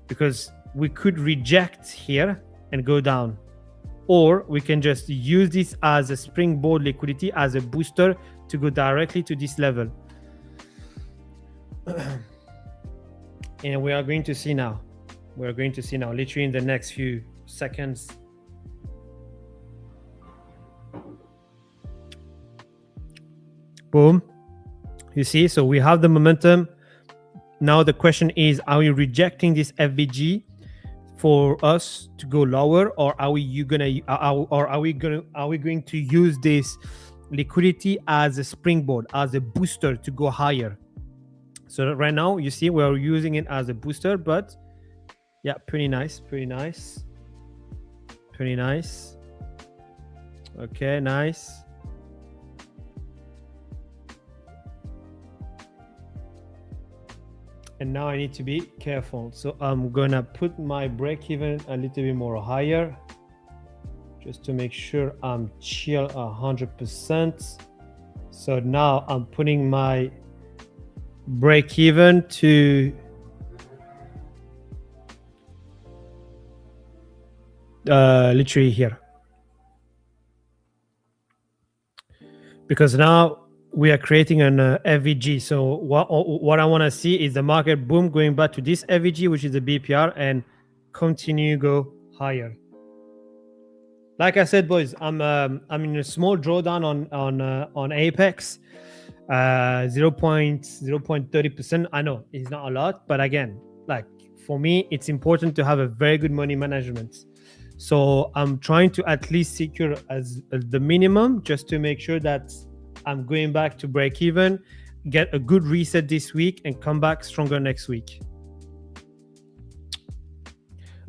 Because we could reject here and go down, or we can just use this as a springboard liquidity, as a booster to go directly to this level. And we are going to see now. We're going to see now, literally in the next few seconds. Boom. You see, so we have the momentum. Now the question is, are we rejecting this FVG for us to go lower, or are we going to use this liquidity as a springboard, as a booster to go higher? So right now you see we're using it as a booster, but Yeah, pretty nice, pretty nice, pretty nice. Okay, nice. And now I need to be careful. So I'm gonna put my break even a little bit more higher, just to make sure I'm chill 100%. So now I'm putting my break even to literally here, because now we are creating an FVG. So what I want to see is the market boom going back to this FVG, which is the BPR, and continue go higher. Like I said, boys, I'm in a small drawdown on Apex, 0.30%. I know it's not a lot, but again, like for me, it's important to have a very good money management. So I'm trying to at least secure as the minimum, just to make sure that I'm going back to break even, get a good reset this week, and come back stronger next week.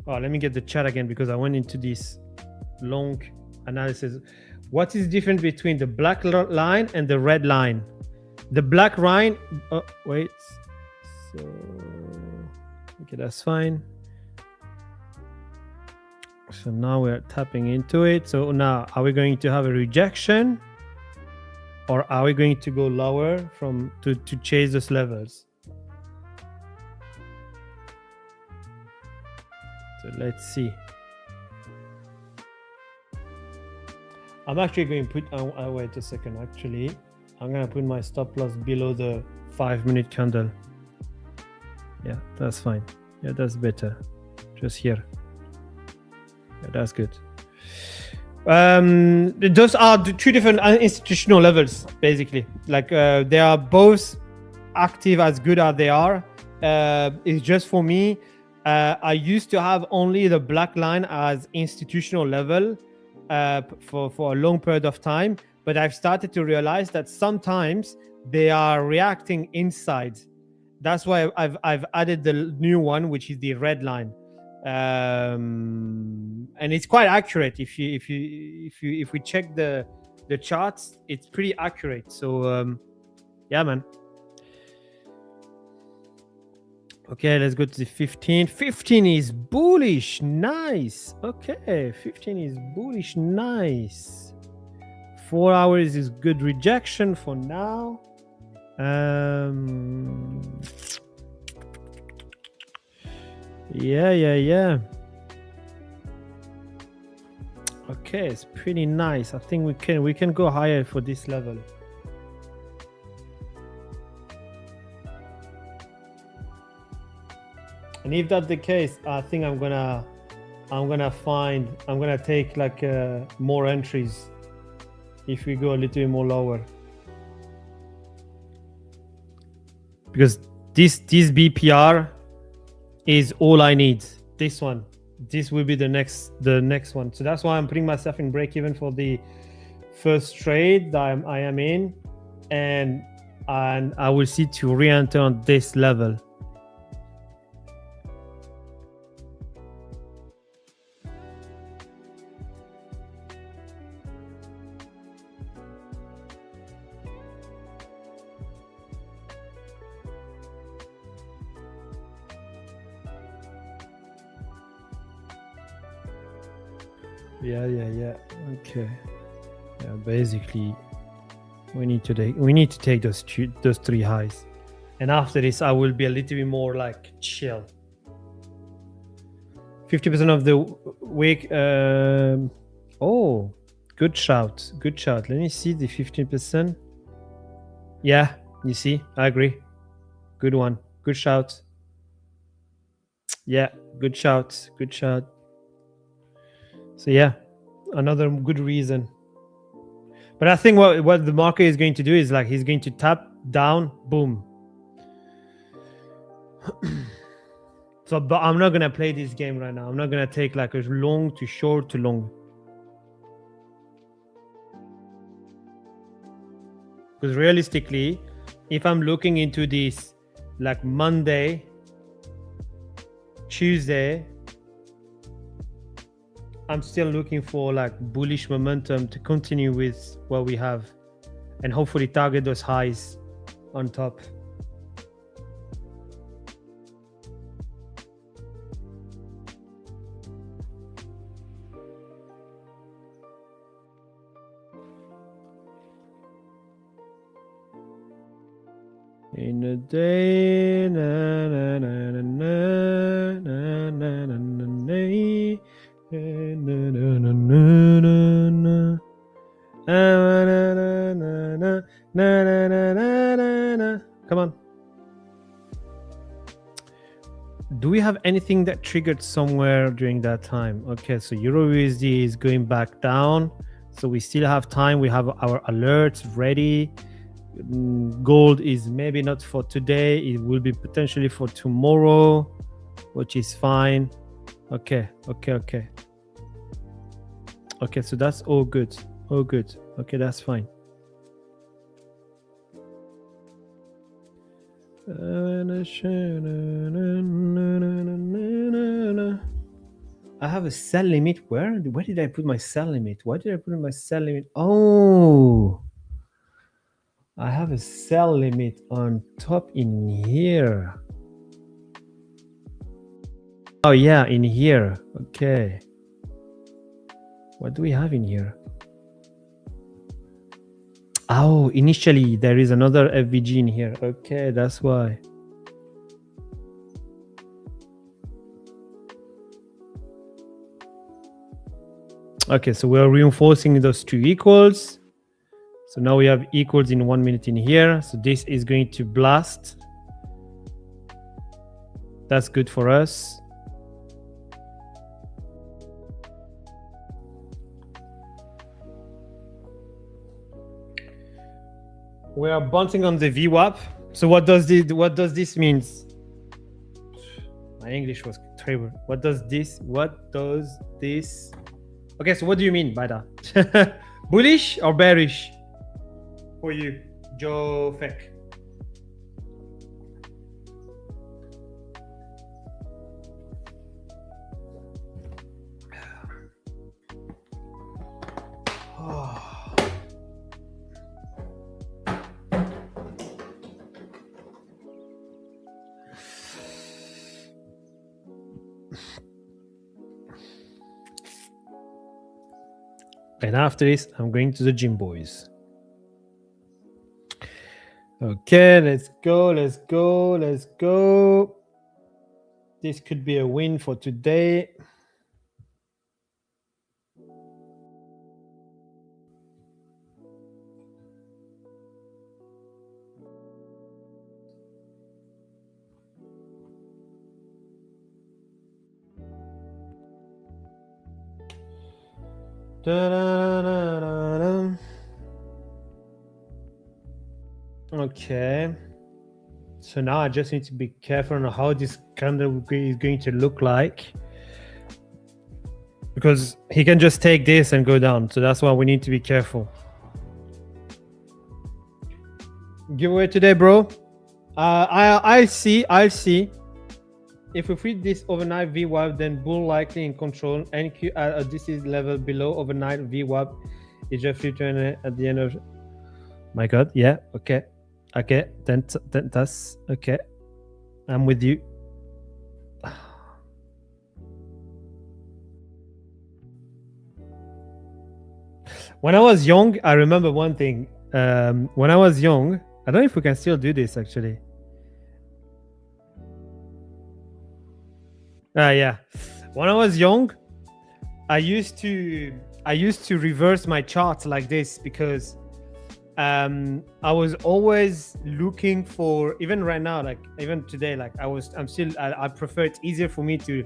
Oh, let me get the chat again, because I went into this long analysis. What is different between the black line and the red line? The black line, oh wait, so okay, that's fine. So now we're tapping into it. So now, are we going to have a rejection, or are we going to go lower from to chase those levels? So let's see. I'm actually going to put, wait a second, actually. I'm going to put my stop loss below the 5-minute candle. Yeah, that's fine. Yeah, that's better. Just here. Yeah, that's good. Those are the two different institutional levels, basically. Like they are both active as good as they are. It's just for me, I used to have only the black line as institutional level for a long period of time, but I've started to realize that sometimes they are reacting inside. That's why I've added the new one, which is the red line, and it's quite accurate. If we check the charts, it's pretty accurate. So yeah, man. Okay, let's go to the 15. 15 is bullish. Nice. Okay, 15 is bullish. Nice. 4 hours is good rejection for now. Yeah. Okay, it's pretty nice. I think we can go higher for this level. And if that's the case, I think I'm gonna take like more entries if we go a little bit more lower, because this BPR is all I need. This will be the next one. So that's why I'm putting myself in break even for the first trade that I am in, and I will see to re-enter on this level. Yeah. Okay. Yeah, basically, we need to take those 3 highs, and after this, I will be a little bit more like chill. 50% of the week. Oh, good shout. Let me see the 15%. Yeah, you see, I agree. Good one. Good shout. Yeah, good shout. So yeah, another good reason. But I think what the market is going to do is like he's going to tap down, boom. So, but I'm not gonna play this game right now. I'm not gonna take like a long to short to long, because realistically, if I'm looking into this like Monday Tuesday, I'm still looking for like bullish momentum to continue with what we have and hopefully target those highs on top. In a day, na na na na na na na na na na. Come on. Do we have anything that triggered somewhere during that time? Okay, so EURUSD is going back down. So we still have time. We have our alerts ready. Gold is maybe not for today. It will be potentially for tomorrow, which is fine. Okay. Okay, so that's all good. All good. Okay, that's fine. I have a sell limit. Where did I put my sell limit? Why did I put my sell limit? Oh, I have a sell limit on top in here. Oh yeah, in here. Okay. What do we have in here? Oh, initially there is another FVG in here. Okay, that's why. Okay, so we're reinforcing those two equals. So now we have equals in 1 minute in here. So this is going to blast. That's good for us. We are bouncing on the VWAP. So what does this mean? My English was terrible. What does this? Okay, so what do you mean by that? Bullish or bearish for you, Joe Feck? And after this, I'm going to the gym, boys. Okay, let's go. This could be a win for today. Okay, so now I just need to be careful on how this candle is going to look like, because he can just take this and go down, so that's why we need to be careful. Giveaway today, bro. I'll see if we feed this overnight VWAP, then bull likely in control. NQ this is level below overnight VWAP. It's just return at the end of. My God, yeah, okay, then that's okay. I'm with you. When I was young, I remember one thing. When I was young, I don't know if we can still do this actually. Yeah. When I was young, I used to reverse my charts like this because I was always looking for, even right now, like even today, like I prefer, it's easier for me to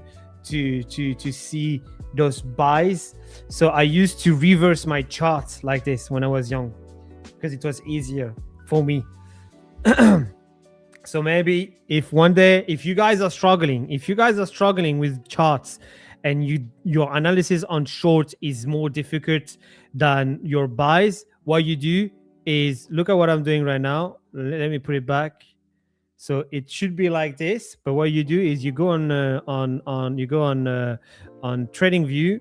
see those buys. So I used to reverse my charts like this when I was young because it was easier for me. So maybe if one day, if you guys are struggling with charts and your analysis on short is more difficult than your buys, what you do is look at what I'm doing right now. Let me put it back. So it should be like this. But what you do is you go on Trading View,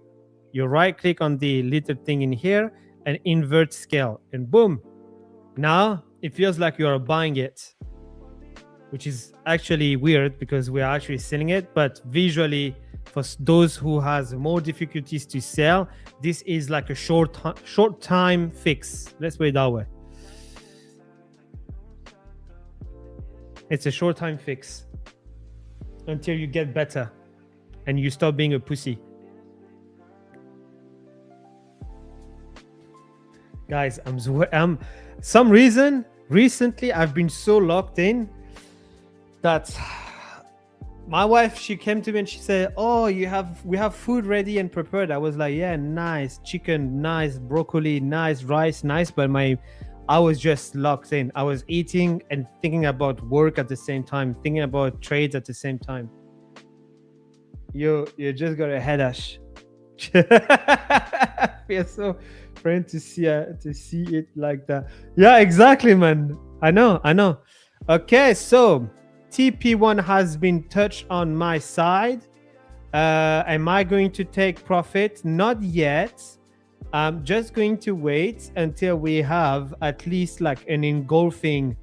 you right click on the little thing in here and invert scale, and boom. Now it feels like you are buying it, which is actually weird because we are actually selling it. But visually, for those who has more difficulties to sell, this is like a short time fix. Let's put it that way. It's a short time fix until you get better and you stop being a pussy. Guys, I'm some reason recently I've been so locked in that my wife, she came to me and she said, "Oh, we have food ready and prepared." I was like, "Yeah, nice chicken, nice broccoli, nice rice, nice." But I was just locked in. I was eating and thinking about work at the same time, thinking about trades at the same time. You just got a headache. Feel so friend to see it like that. Yeah, exactly, man. I know. Okay, so TP1 has been touched on my side. Am I going to take profit? Not yet. I'm just going to wait until we have at least like an engulfing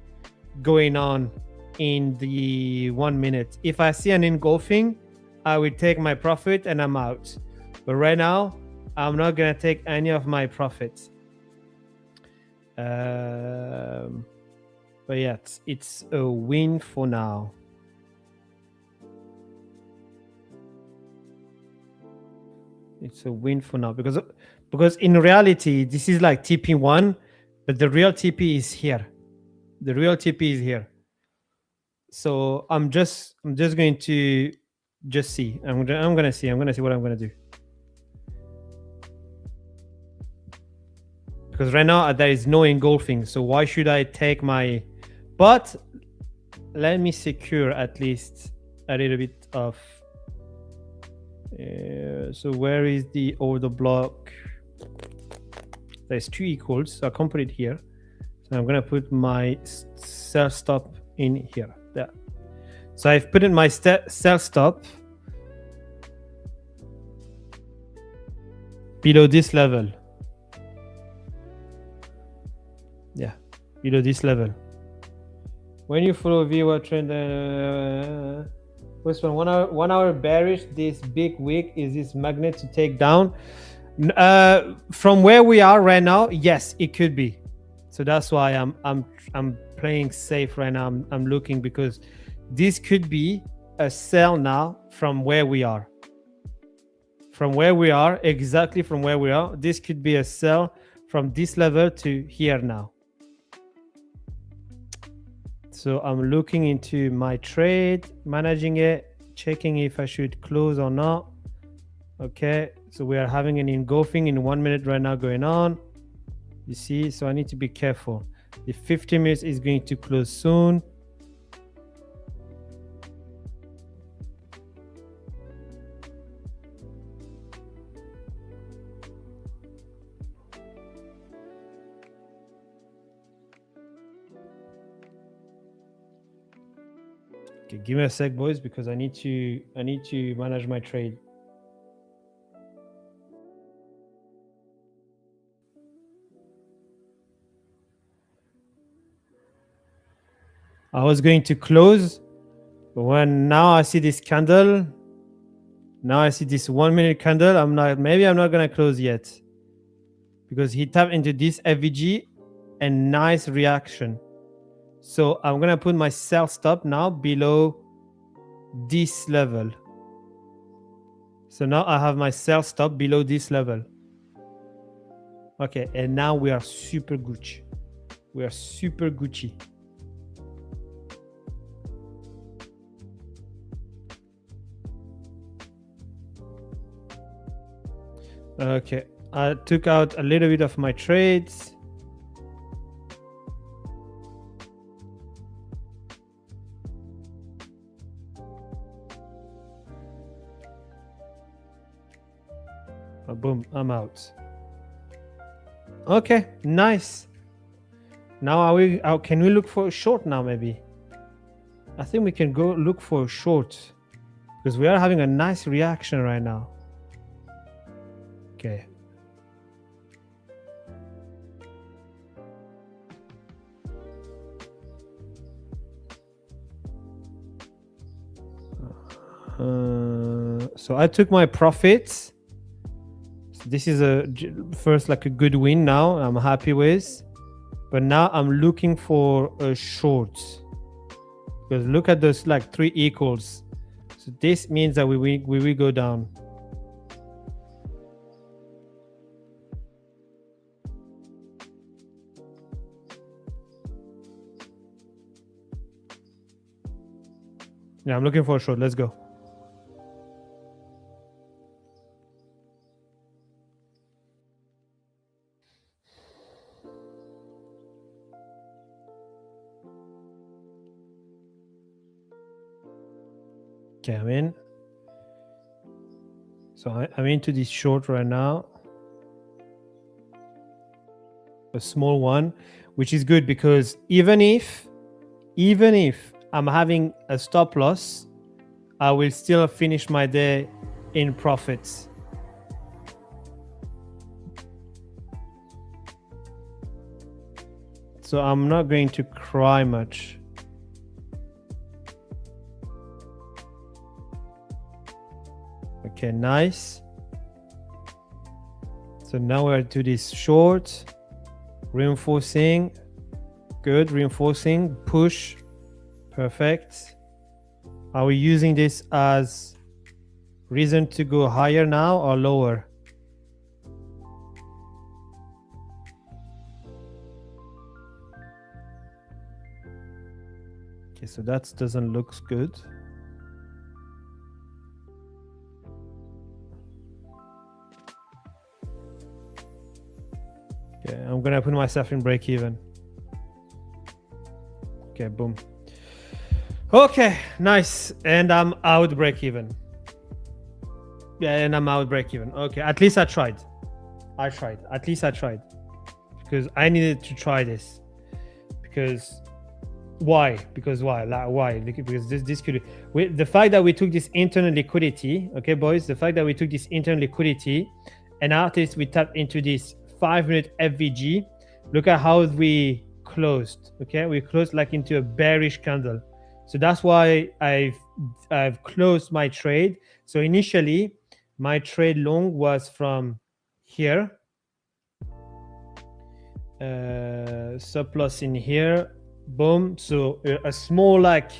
going on in the 1 minute. If I see an engulfing, I will take my profit and I'm out. But right now, I'm not gonna take any of my profits. But yeah, it's a win for now. It's a win for now because in reality, this is like TP1, but the real TP is here. The real TP is here. So I'm just going to just see. I'm gonna see what I'm gonna do. Because right now there is no engulfing, so why should I take my? But let me secure at least a little bit of. So where is the order block? There's 2 equals, so I can put it here. So I'm gonna put my sell stop in here. There. So I've put in my sell stop below this level. Yeah, below this level. When you follow viewer trend, first one, 1 hour bearish, this big wick is this magnet to take down. From where we are right now, yes, it could be. So that's why I'm playing safe right now. I'm looking because this could be a sell now from where we are. From where we are, exactly from where we are, this could be a sell from this level to here now. So I'm looking into my trade, managing it, checking if I should close or not. Okay, so we are having an engulfing in 1 minute right now going on. You see, so I need to be careful. The 50 minutes is going to close soon. Okay, give me a sec, boys, because I need to manage my trade. I was going to close, but when now I see this candle, now I see this 1 minute candle, maybe I'm not gonna close yet because he tapped into this FVG and nice reaction. So I'm gonna put my sell stop now below this level. So now I have my sell stop below this level. Okay, and now we are super Gucci. We are super Gucci. Okay, I took out a little bit of my trades. Oh, boom, I'm out. Okay, nice. Now can we look for a short now maybe? I think we can go look for a short because we are having a nice reaction right now. Okay. So I took my profits. So this is first like a good win now I'm happy with. But now I'm looking for a short. Because look at those like 3 equals. So this means that we will go down. Yeah, I'm looking for a short. Let's go. Okay, I'm in. So I'm into this short right now. A small one, which is good because even if I'm having a stop loss, I will still finish my day in profits. So I'm not going to cry much. Okay, nice. So now we're to this short, reinforcing, good, reinforcing, push, perfect. Are we using this as reason to go higher now or lower? Okay, so that doesn't look good. Okay, I'm gonna put myself in break even. Okay, boom. Okay, nice. And I'm out break even. Yeah, and I'm out break even. Okay, at least I tried. At least I tried. Because I needed to try this. Because why? Because why? Like, why? Because this could the fact that we took this internal liquidity, okay, boys, the fact that we took this internal liquidity and after this we tapped into this 5-minute FVG. Look at how we closed. Okay, we closed like into a bearish candle. So that's why I've closed my trade. So initially my trade long was from here, surplus in here, boom. So a small like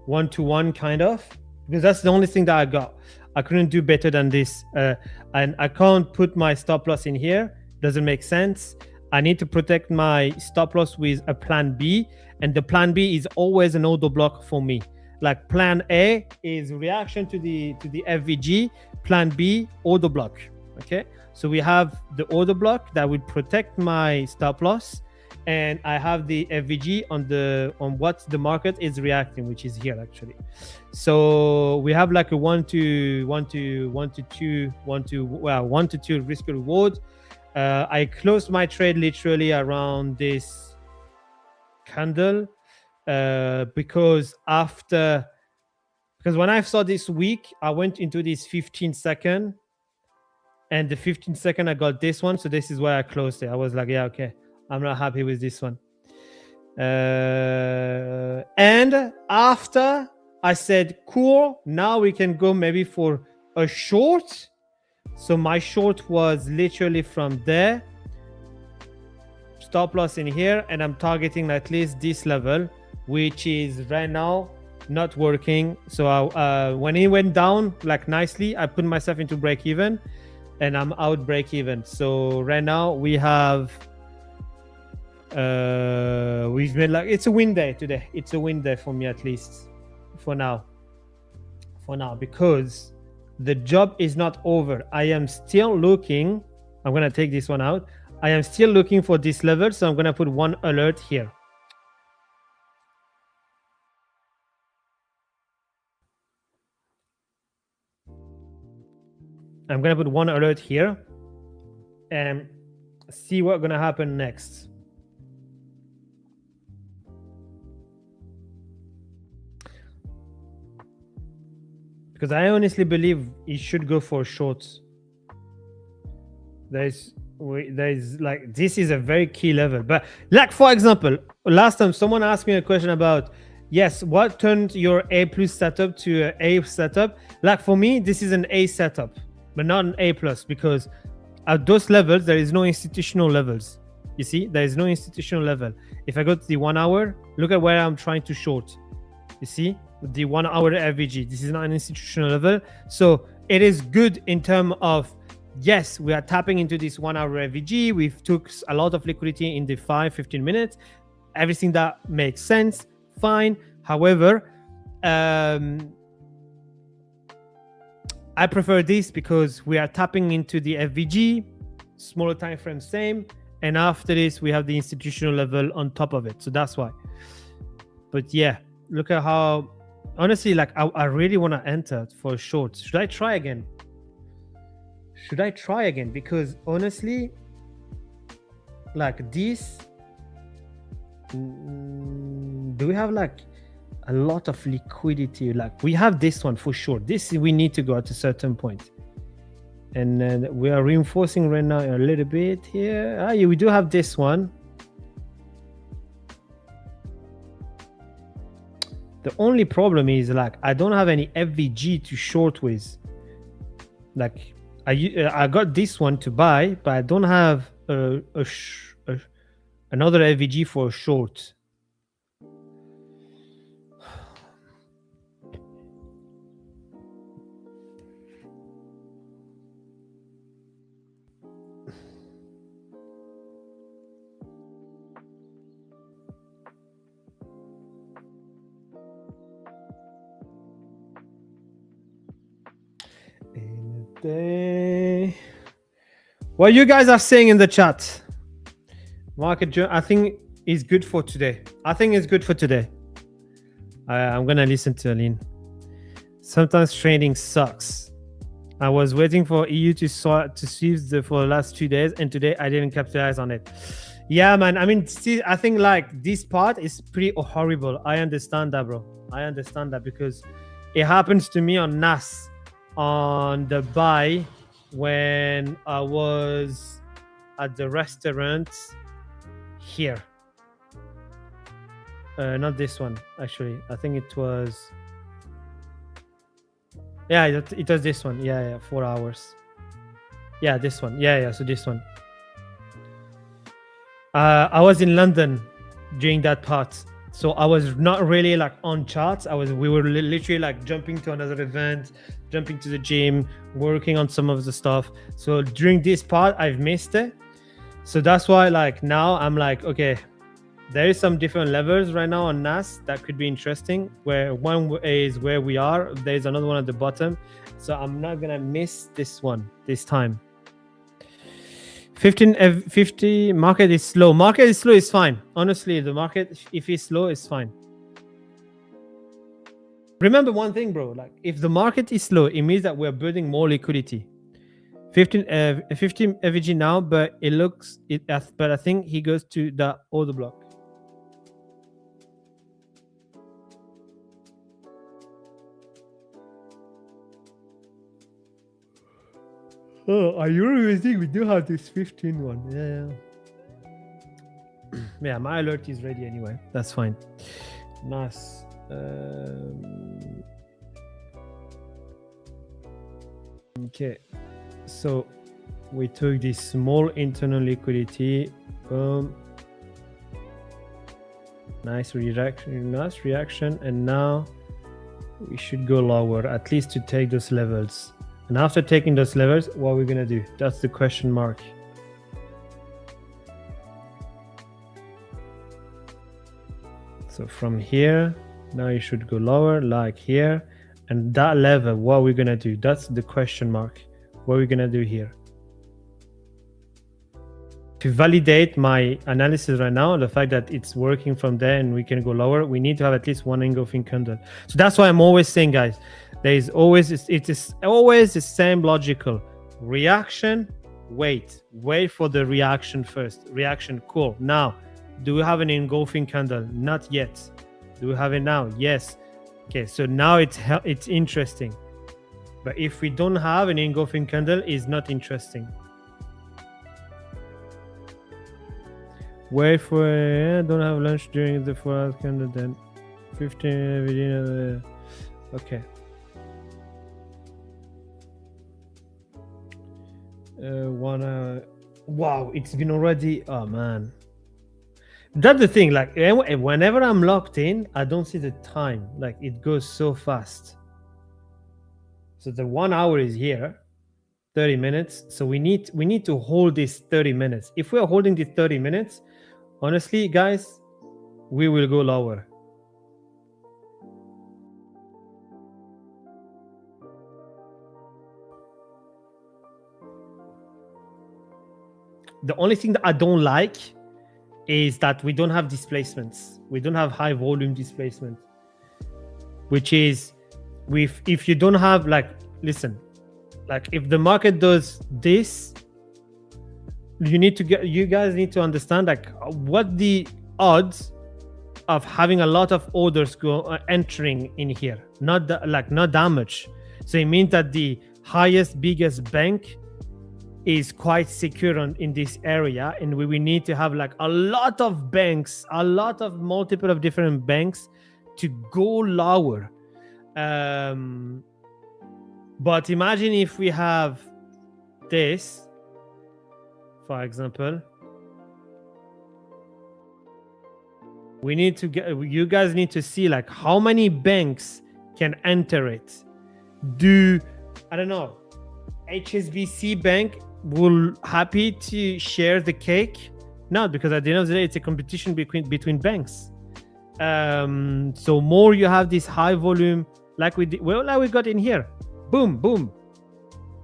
1-to-1 kind of, because that's the only thing that I got. I couldn't do better than this, and I can't put my stop loss in here. Doesn't make sense. I need to protect my stop loss with a plan B, and the plan B is always an order block for me. Like plan A is reaction to the FVG, plan B order block. Okay, so we have the order block that will protect my stop loss, and I have the FVG on what the market is reacting, which is here actually. So we have like a 1 to 2 risk reward. I closed my trade literally around this candle because when I saw this week, I went into this 15-second, and the 15-second I got this one, so this is why I closed it. I was like, yeah, okay, I'm not happy with this one. And after I said, cool, now we can go maybe for a short. So my short was literally from there, stop loss in here, and I'm targeting at least this level, which is right now not working. So when it went down like nicely, I put myself into break even, and I'm out break even. So right now we have we've made like, it's a win day today. It's a win day for me, at least for now, because the job is not over. I am still looking. I'm gonna take this one out. I am still looking for this level, so I'm gonna put one alert here. I'm gonna put one alert here and see what's gonna happen next. because I honestly believe it should go for shorts. There's like, this is a very key level. But like, for example, last time someone asked me a question about, yes, what turned your A plus setup to an A setup? Like, for me, this is an A setup, but not an A plus, because at those levels there is no institutional levels. You see, there is no institutional level. If I go to the 1 hour, look at where I'm trying to short. You see, the 1 hour FVG, this is not an institutional level. So it is good in terms of, yes, we are tapping into this 1 hour FVG. We've took a lot of liquidity in the 15 minutes. Everything that makes sense, fine. However, I prefer this because we are tapping into the FVG, smaller time frame, same. And after this, we have the institutional level on top of it. So that's why. But yeah, look at how, honestly, like, I really want to enter for shorts. Should I try again? Because honestly, like this, do we have like a lot of liquidity? Like, we have this one for sure. This, we need to go at a certain point. And then we are reinforcing right now a little bit here. Yeah, we do have this one. The only problem is, like, I don't have any FVG to short with. Like, I got this one to buy, but I don't have another FVG for a short. What you guys are saying in the chat? Market, I think is good for today. I'm gonna listen to Aline. Sometimes trading sucks. I was waiting for EU to seize for the last 2 days, and today I didn't capitalize on it. Yeah, man. I mean, see, I think like this part is pretty horrible. I understand that, bro. I understand that because it happens to me on NAS, on the buy, when I was at the restaurant here. Not this one, actually. I think it was, yeah, it was this one. Yeah, 4 hours. Yeah, this one. Yeah, so this one. I was in London during that part, so I was not really like on charts. We were literally like jumping to another event, jumping to the gym, working on some of the stuff. So during this part, I've missed it. So that's why, like, now I'm like, okay, there is some different levels right now on NAS that could be interesting, where one is where we are, there's another one at the bottom. So I'm not gonna miss this one this time. 50 market is slow. Market is slow is fine. Honestly, the market, if it's slow, is fine. Remember one thing, bro. Like, if the market is slow, it means that we're building more liquidity. 15 FVG now, but but I think he goes to the order block. Oh, are you really think we do have this 15 one? Yeah. Yeah, my alert is ready anyway. That's fine. Nice. Okay. So we took this small internal liquidity. Boom. Nice reaction. And now we should go lower, at least to take those levels. And after taking those levels, what are we gonna do? That's the question mark. So from here, now you should go lower, like here. And that level, what are we gonna do? That's the question mark. What are we gonna do here? To validate my analysis right now, the fact that it's working from there and we can go lower, we need to have at least one engulfing candle. So that's why I'm always saying, guys, it is always the same logical reaction. Wait for the reaction first. Reaction, cool. Now, do we have an engulfing candle? Not yet. Do we have it now? Yes. Okay, so now it's interesting. But if we don't have an engulfing candle, it's not interesting. Wait for don't have lunch during the 4 hour candle, then 15 within okay. 1 hour. Wow, it's been already. Oh man, that's the thing. Like whenever I'm locked in, I don't see the time. Like it goes so fast. So the 1 hour is here, 30 minutes. So we need to hold this 30 minutes. If we're holding the 30 minutes, honestly, guys, we will go lower. The only thing that I don't like is that we don't have displacements. We don't have high volume displacement, which is if you don't have listen, if the market does this, you guys need to understand what the odds of having a lot of orders entering in here. Not that much. So it means that the biggest bank is quite secure in this area, and we need to have a lot of banks, a lot of multiple of different banks to go lower. But imagine if we have this, for example. You guys need to see how many banks can enter it. I don't know, HSBC Bank will happy to share the cake? No, because at the end of the day, it's a competition between banks. So more you have this high volume, like we got in here, boom, boom,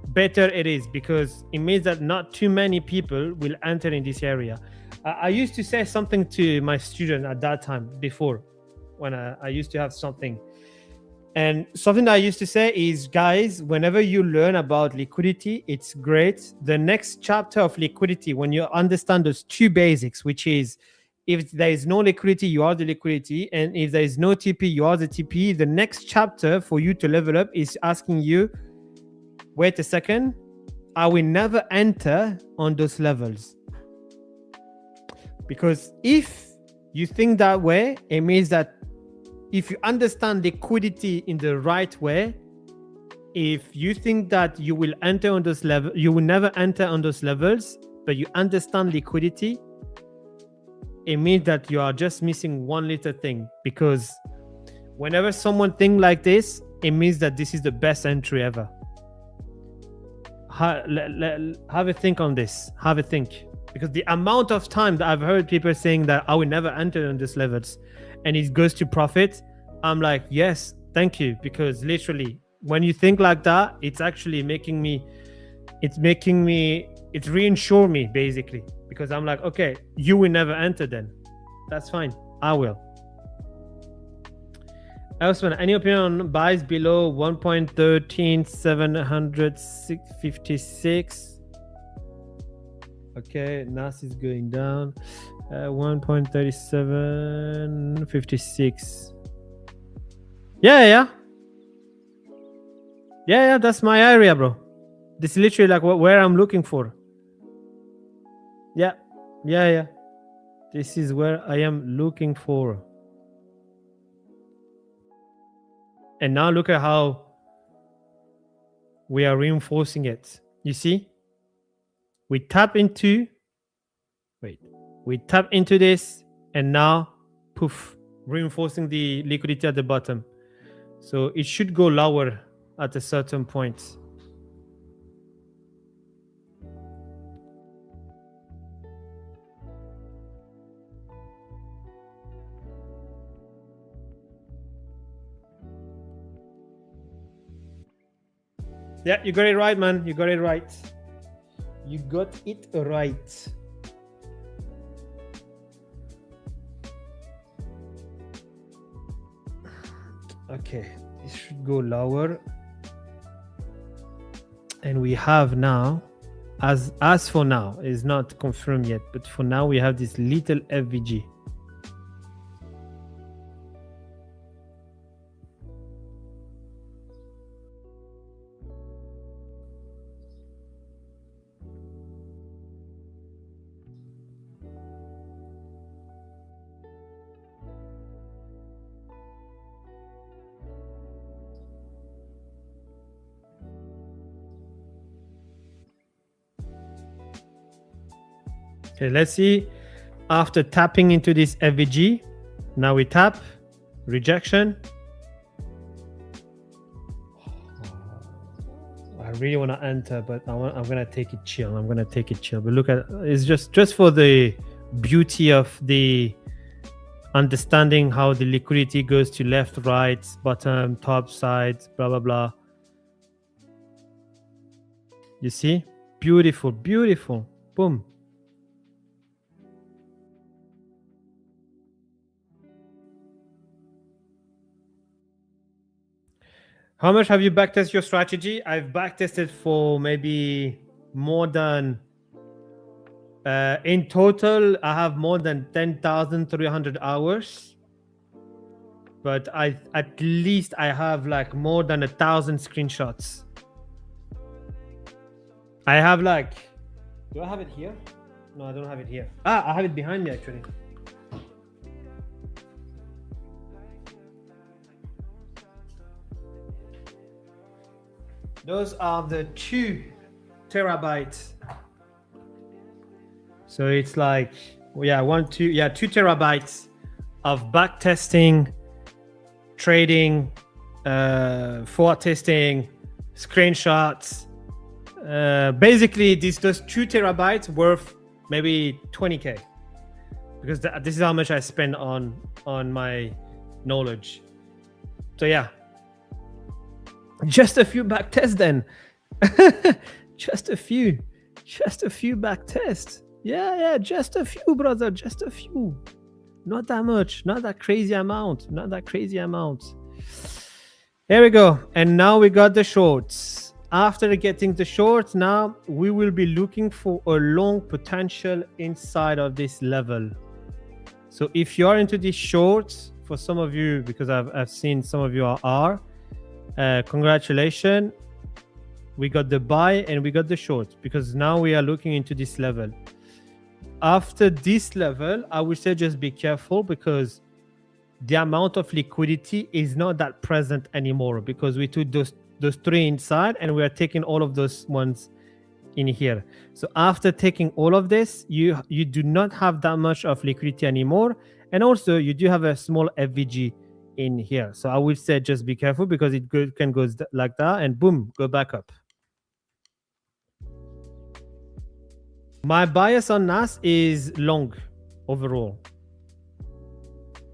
better it is, because it means that not too many people will enter in this area. I used to say something to my student at that time before, when I used to have something. And something that I used to say is, guys, whenever you learn about liquidity, it's great. The next chapter of liquidity, when you understand those two basics, which is if there is no liquidity, you are the liquidity. And if there is no TP, you are the TP. The next chapter for you to level up is asking you, wait a second, I will never enter on those levels. Because if you think that way, it means that if you understand liquidity in the right way, if you think that you will enter on those levels, you will never enter on those levels, but you understand liquidity, it means that you are just missing one little thing. Because whenever someone thinks like this, it means that this is the best entry ever. Have a think on this. Have a think. Because the amount of time that I've heard people saying that I will never enter on these levels and it goes to profit, I'm like, yes, thank you. Because literally, when you think like that, it's actually it's reinsure me basically. Because I'm like, okay, you will never enter then. That's fine. I will. Usman, any opinion on buys below 1.13756? Okay, NAS is going down. 1.3756. Yeah, that's my area, bro. This is literally where I'm looking for. Yeah. This is where I am looking for. And now look at how we are reinforcing it. You see? We tap into this, and now poof, reinforcing the liquidity at the bottom. So it should go lower at a certain point. Yeah, you got it right, man. You got it right. You got it right. Okay, this should go lower. And we have now, as for now, is not confirmed yet, but for now we have this little FVG. Okay, let's see. After tapping into this FVG, now we tap rejection. I really want to enter, but I'm gonna take it chill. But look at it's just for the beauty of the understanding how the liquidity goes to left, right, bottom, top, side, blah blah blah. You see, beautiful, beautiful. Boom. How much have you backtested your strategy? I've backtested for maybe more than in total I have more than 10,300 hours, but at least I have like more than 1,000 screenshots. I have like, do I have it here? No, I don't have it here. I have it behind me actually. Those are the 2 terabytes. So it's like, yeah, 2 terabytes of back testing, trading, forward testing, screenshots. Basically, those 2 terabytes worth maybe 20K, because this is how much I spend on my knowledge. So yeah, just a few back tests then. just a few back tests. Yeah, just a few, brother, just a few. Not that much, not that crazy amount. Here we go. And now we got the shorts. After getting the shorts, now we will be looking for a long potential inside of this level. So if you are into these shorts, for some of you, because I've seen some of you are, congratulations. We got the buy and we got the short, because now we are looking into this level. After this level, I would say just be careful, because the amount of liquidity is not that present anymore, because we took those 3 inside and we are taking all of those ones in here. So after taking all of this, you do not have that much of liquidity anymore, and also you do have a small FVG in here. So I would say just be careful, because it can go like that and boom, go back up. My bias on NAS is long overall.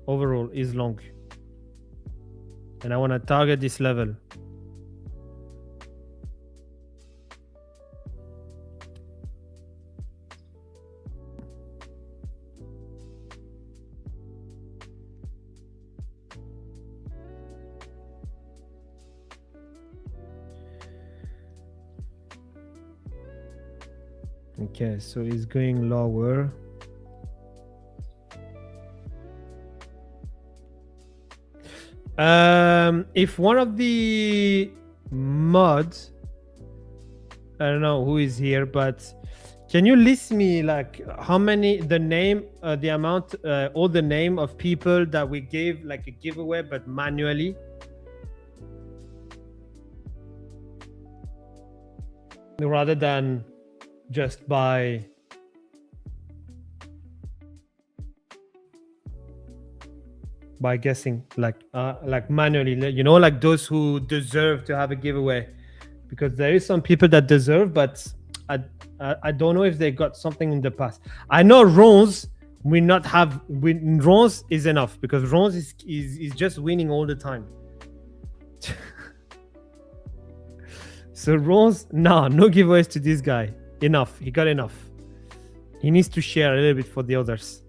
Overall is long, and I want to target this level. Okay, so it's going lower. If one of the mods, I don't know who is here, but can you list me like how many, the name, the amount, all the name of people that we gave like a giveaway, but manually? Rather than just by guessing, like manually, you know, like those who deserve to have a giveaway, because there is some people that deserve, but I don't know if they got something in the past. I know Rons will not have. Rons is enough, because Rons is just winning all the time. So Rons, no giveaways to this guy. Enough. He got enough. He needs to share a little bit for the others.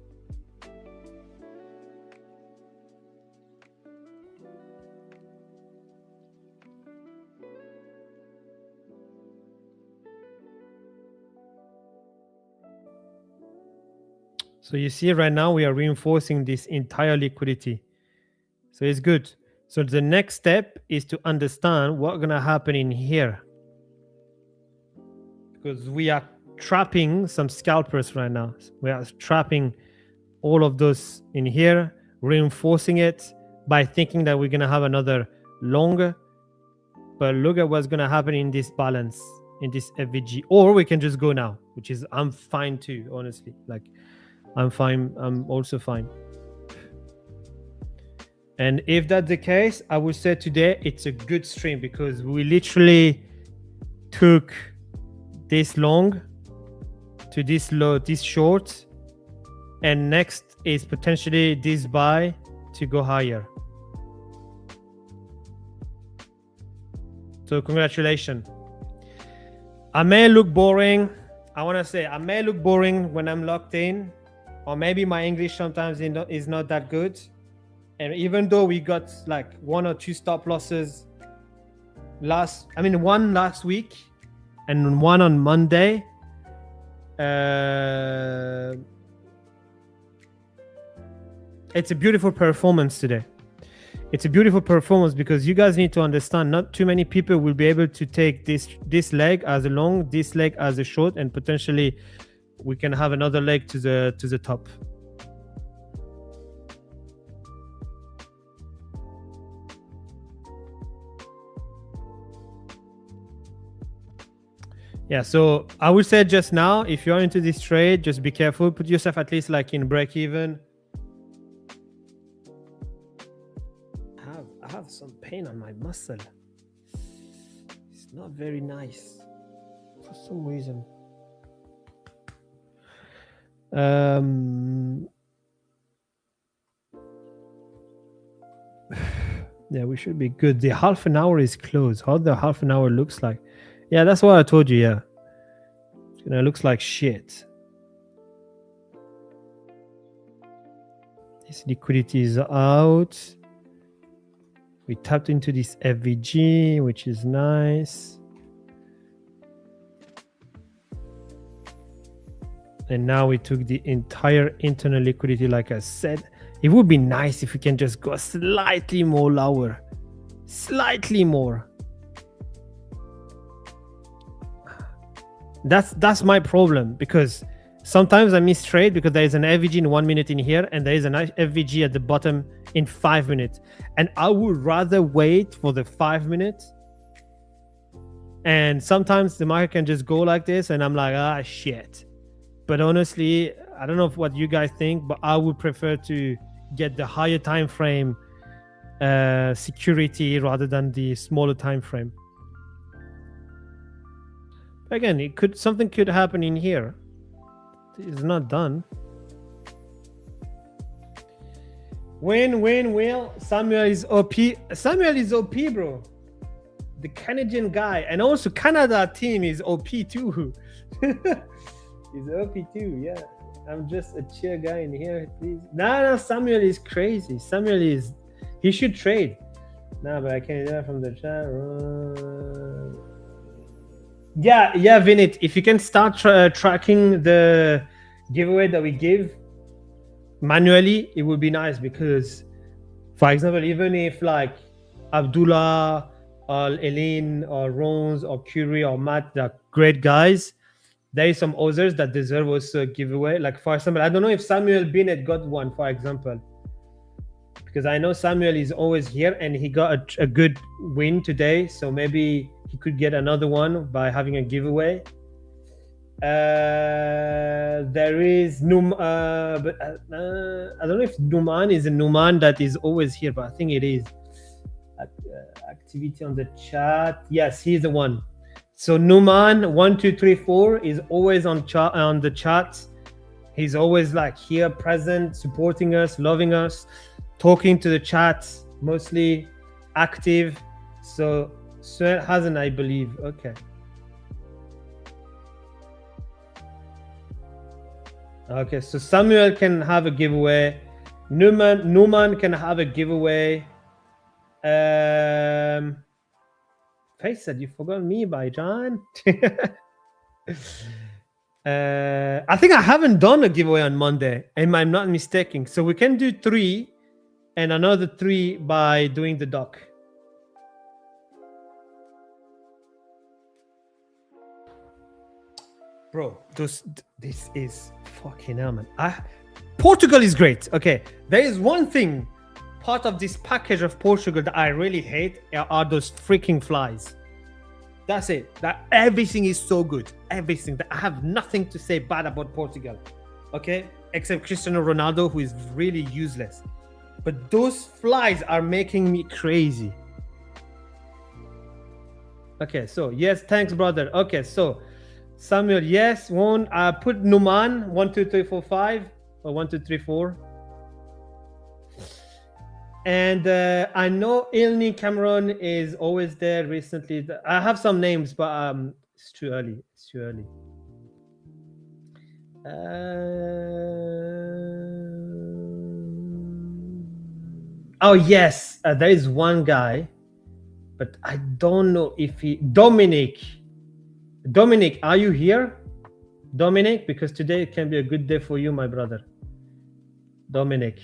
So you see right now we are reinforcing this entire liquidity. So it's good. So the next step is to understand what's going to happen in here, because we are trapping some scalpers right now. We are trapping all of those in here, reinforcing it by thinking that we're going to have another longer. But look at what's going to happen in this balance. in this FVG, or we can just go now, which is I'm fine too, honestly. Like I'm fine. I'm also fine. And if that's the case, I would say today it's a good stream because we literally took this long to this low, this short, and next is potentially this buy to go higher. So congratulations. I may look boring. I want to say I may look boring when I'm locked in, or maybe my English sometimes is not that good. And even though we got like 1 or 2 stop losses one last week and one on Monday, it's a beautiful performance today. It's a beautiful performance because you guys need to understand not too many people will be able to take this leg as a long, this leg as a short, and potentially we can have another leg to the top. Yeah, so I would say just now, if you're into this trade, just be careful. Put yourself at least like in break even. I have some pain on my muscle. It's not very nice for some reason. Yeah, we should be good. The half an hour is closed. How the half an hour looks like. Yeah, that's what I told you. Yeah, it looks like shit. This liquidity is out. We tapped into this FVG, which is nice. And now we took the entire internal liquidity, like I said. It would be nice if we can just go slightly more lower. Slightly more. That's my problem, because sometimes I miss trade because there is an FVG in 1 minute in here and there is an FVG at the bottom in 5 minutes, and I would rather wait for the 5 minutes. And sometimes the market can just go like this and I'm like, shit. But honestly, I don't know what you guys think, but I would prefer to get the higher time frame security rather than the smaller time frame. Again, something could happen in here. It's not done. Will. Samuel is OP. Samuel is OP, bro. The Canadian guy. And also Canada team is OP too. He's OP too, yeah. I'm just a chill guy in here, please. No, Samuel is crazy. He should trade. No, but I can't do that from the chat. Yeah, Vinit, if you can start tracking the giveaway that we give manually, it would be nice, because, for example, even if like Abdullah or Eileen or Rons or Curie or Matt, they're great guys, there is some others that deserve also a giveaway. Like, for example, I don't know if Samuel Bennett got one, for example, because I know Samuel is always here and he got a good win today, so maybe he could get another one by having a giveaway. There is but I don't know if Numan is a Numan that is always here, but I think it is. Activity on the chat. Yes, he's the one. So Numan 1234 is always on the chat. He's always like here, present, supporting us, loving us, talking to the chat, mostly active. So Sir hasn't, I believe. Okay. Okay, so Samuel can have a giveaway. Numan can have a giveaway. Face said, you forgot me, by John. I think I haven't done a giveaway on Monday, and I'm not mistaken. So we can do 3 and another 3 by doing the doc. Bro, this is fucking hell, man. Portugal is great. Okay, there is one thing, part of this package of Portugal, that I really hate are those freaking flies. That's it. That everything is so good. Everything. That I have nothing to say bad about Portugal. Okay? Except Cristiano Ronaldo, who is really useless. But those flies are making me crazy. Okay, so yes, thanks, brother. Okay, so Samuel, yes, one. Put Numan 1, 2, 3, 4, 5, or 1, 2, 3, 4. And I know Ilni Cameron is always there recently. I have some names, but it's too early. It's too early. Oh yes, there is one guy, but I don't know if he. Dominic, are you here? Dominic, because today can be a good day for you, my brother. Dominic.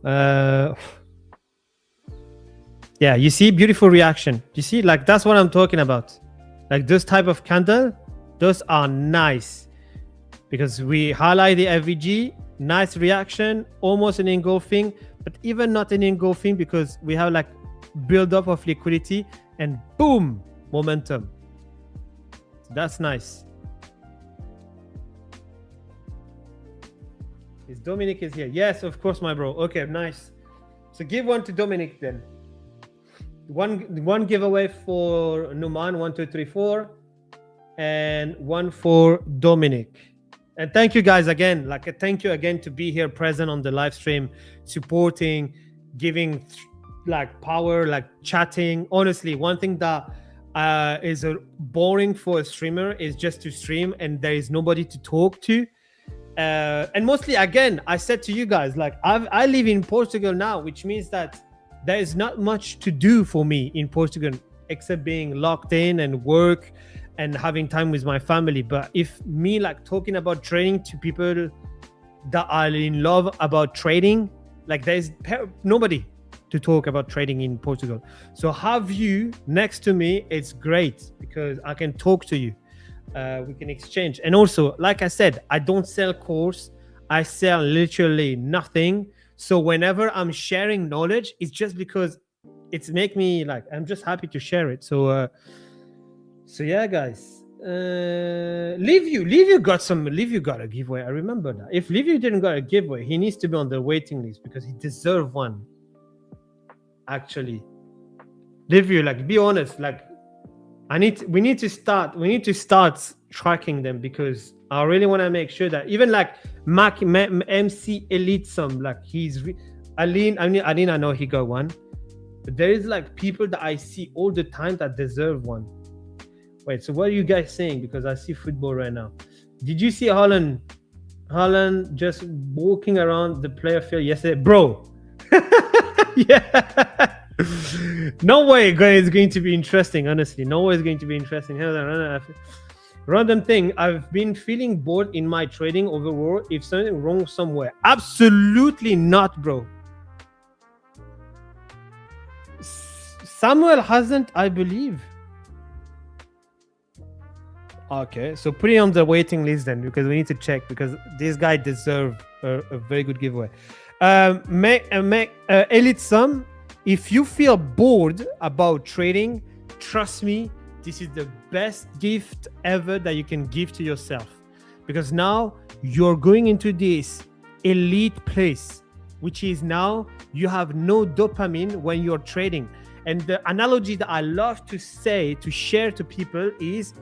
Yeah, you see, beautiful reaction. You see, like that's what I'm talking about. Like this type of candle, those are nice because we highlight the FVG, nice reaction, almost an engulfing, but even not an engulfing because we have like build up of liquidity and boom, momentum. That's nice. Is Dominic is here? Yes, of course, my bro. Okay, nice. So give one to Dominic then. One giveaway for Numan 1, 2, 3, 4, and one for Dominic. And thank you guys again. Like thank you again to be here present on the live stream, supporting, giving like power, like chatting. Honestly, one thing that is boring for a streamer is just to stream and there is nobody to talk to. And mostly, again, I said to you guys, like I live in Portugal now, which means that there is not much to do for me in Portugal except being locked in and work and having time with my family. But if me like talking about trading to people that are in love about trading, like there's nobody to talk about trading in Portugal. So have you next to me, it's great because I can talk to you. We can exchange. And also, like I said, I don't sell course. I sell literally nothing. So whenever I'm sharing knowledge, it's just because it's make me like, I'm just happy to share it. So yeah, guys, Liviu got a giveaway. I remember that. If Liviu didn't got a giveaway, he needs to be on the waiting list because he deserves one. Actually, Liviu, like, be honest, like, we need to start tracking them because I really want to make sure that even like MC Elite some like Aline, I know he got one, but there is like people that I see all the time that deserve one. Wait, so what are you guys saying? Because I see football right now. Did you see Haaland just walking around the player field yesterday, bro? Yeah. No way it's going to be interesting, honestly. No way it's going to be interesting. Random thing, I've been feeling bored in my trading overall. If something wrong somewhere, absolutely not, bro. Samuel hasn't, I believe. Okay, so put it on the waiting list then, because we need to check, because this guy deserves a very good giveaway. Elite Sum, if you feel bored about trading, trust me, this is the best gift ever that you can give to yourself, because now you're going into this elite place, which is now you have no dopamine when you're trading. And the analogy that I love to share to people is,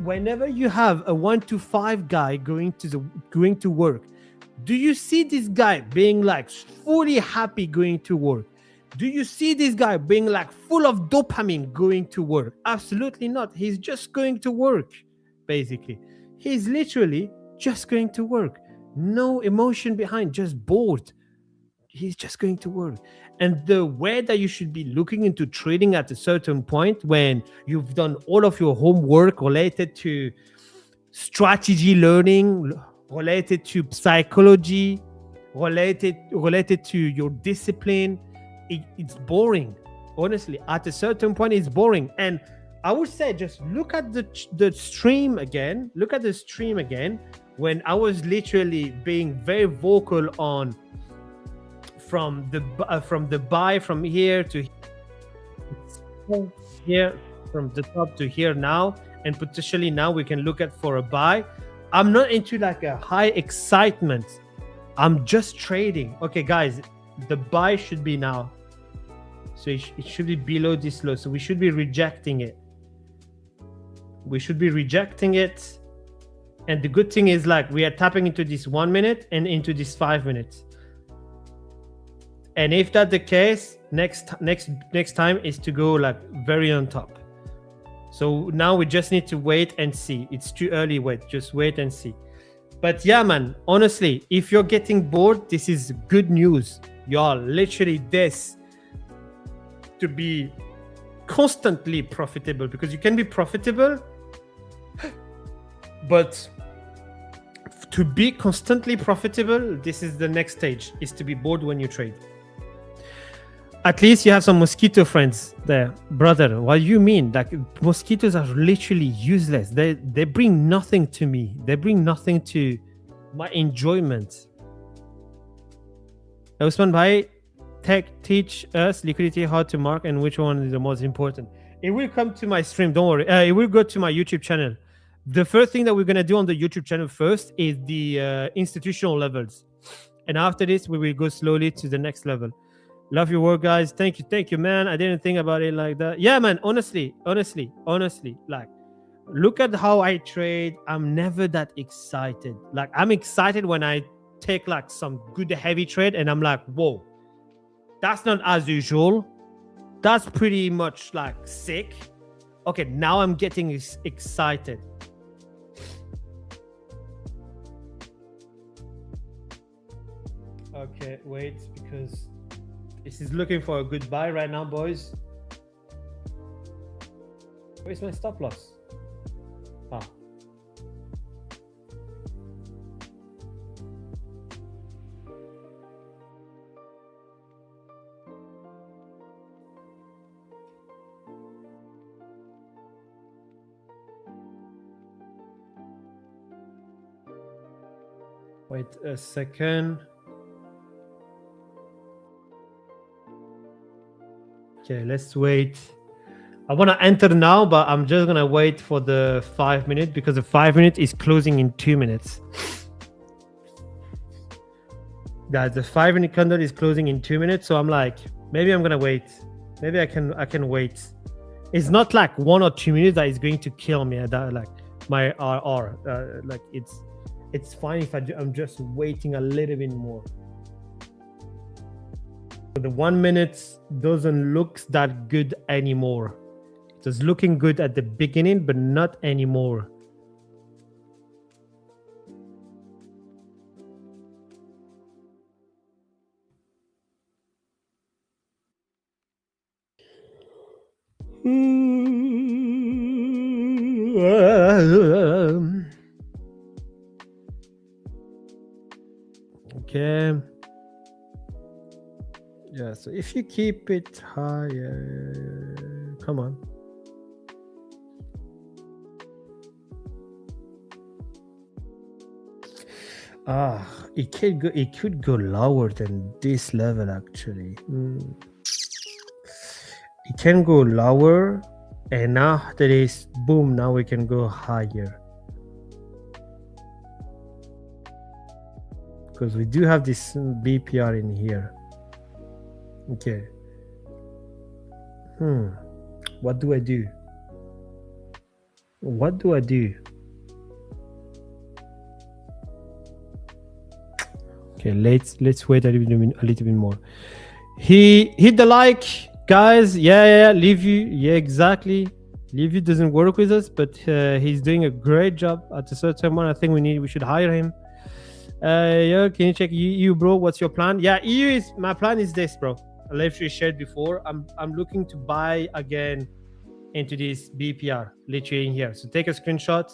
whenever you have a 1 to 5 guy going to work, do you see this guy being like fully happy going to work? Do you see this guy being like full of dopamine going to work? Absolutely not. He's just going to work, basically. He's literally just going to work. No emotion behind, just bored. He's just going to work. And the way that you should be looking into trading at a certain point, when you've done all of your homework related to strategy learning, related to psychology, related to your discipline, it's boring. Honestly, at a certain point, it's boring. And I would say just look at the stream again. Look at the stream again when I was literally being very vocal on from the buy from here to here. from the top to here now, and potentially now we can look at for a buy. I'm not into like a high excitement. I'm just trading. Okay, guys, the buy should be now. So it should be below this low. So we should be rejecting it. We should be rejecting it. And the good thing is like we are tapping into this 1 minute and into this 5 minutes. And if that's the case, next time is to go like very on top. So now we just need to wait and see. It's too early. Just wait and see. But yeah, man, honestly, if you're getting bored, this is good news. You're literally this to be constantly profitable, because you can be profitable, but to be constantly profitable, this is the next stage, is to be bored when you trade. At least you have some mosquito friends there, brother. What do you mean? Like, mosquitoes are literally useless. They bring nothing to me. They bring nothing to my enjoyment. Usman bhai, teach us liquidity, how to mark, and which one is the most important. It will come to my stream. Don't worry. It will go to my YouTube channel. The first thing that we're gonna do on the YouTube channel first is the institutional levels, and after this, we will go slowly to the next level. Love your work, guys. Thank you, man. I didn't think about it like that. Yeah, man. Honestly, like, look at how I trade. I'm never that excited. Like, I'm excited when I take like some good heavy trade, and I'm like, whoa, that's not as usual. That's pretty much like sick. Okay, now I'm getting excited. Okay, wait, because this is looking for a good buy right now, boys. Where's my stop loss? Ah. Wait a second. Okay, let's wait. I want to enter now, but I'm just going to wait for the 5 minutes, because the 5 minutes is closing in 2 minutes. Guys, the 5 minute candle is closing in 2 minutes. So I'm like, maybe I'm going to wait. Maybe I can wait. It's not like 1 or 2 minutes that is going to kill me. That, like, my RR. Like, it's fine if I'm just waiting a little bit more. The 1 minute doesn't look that good anymore. It was looking good at the beginning, but not anymore. Okay. Yeah, so if you keep it higher, come on. It could go lower than this level actually. It can go lower, and now that is boom, now we can go higher. Because we do have this BPR in here. Okay. What do I do? What do I do? Okay, let's wait a little bit more. He hit the like, guys. Yeah. Levy, yeah, exactly. Levy doesn't work with us, but he's doing a great job at a certain one. I think we should hire him. Yeah, can you check EU, bro? What's your plan? Yeah, EU is my plan is this, bro. I literally shared before. I'm looking to buy again into this BPR, literally in here. So take a screenshot.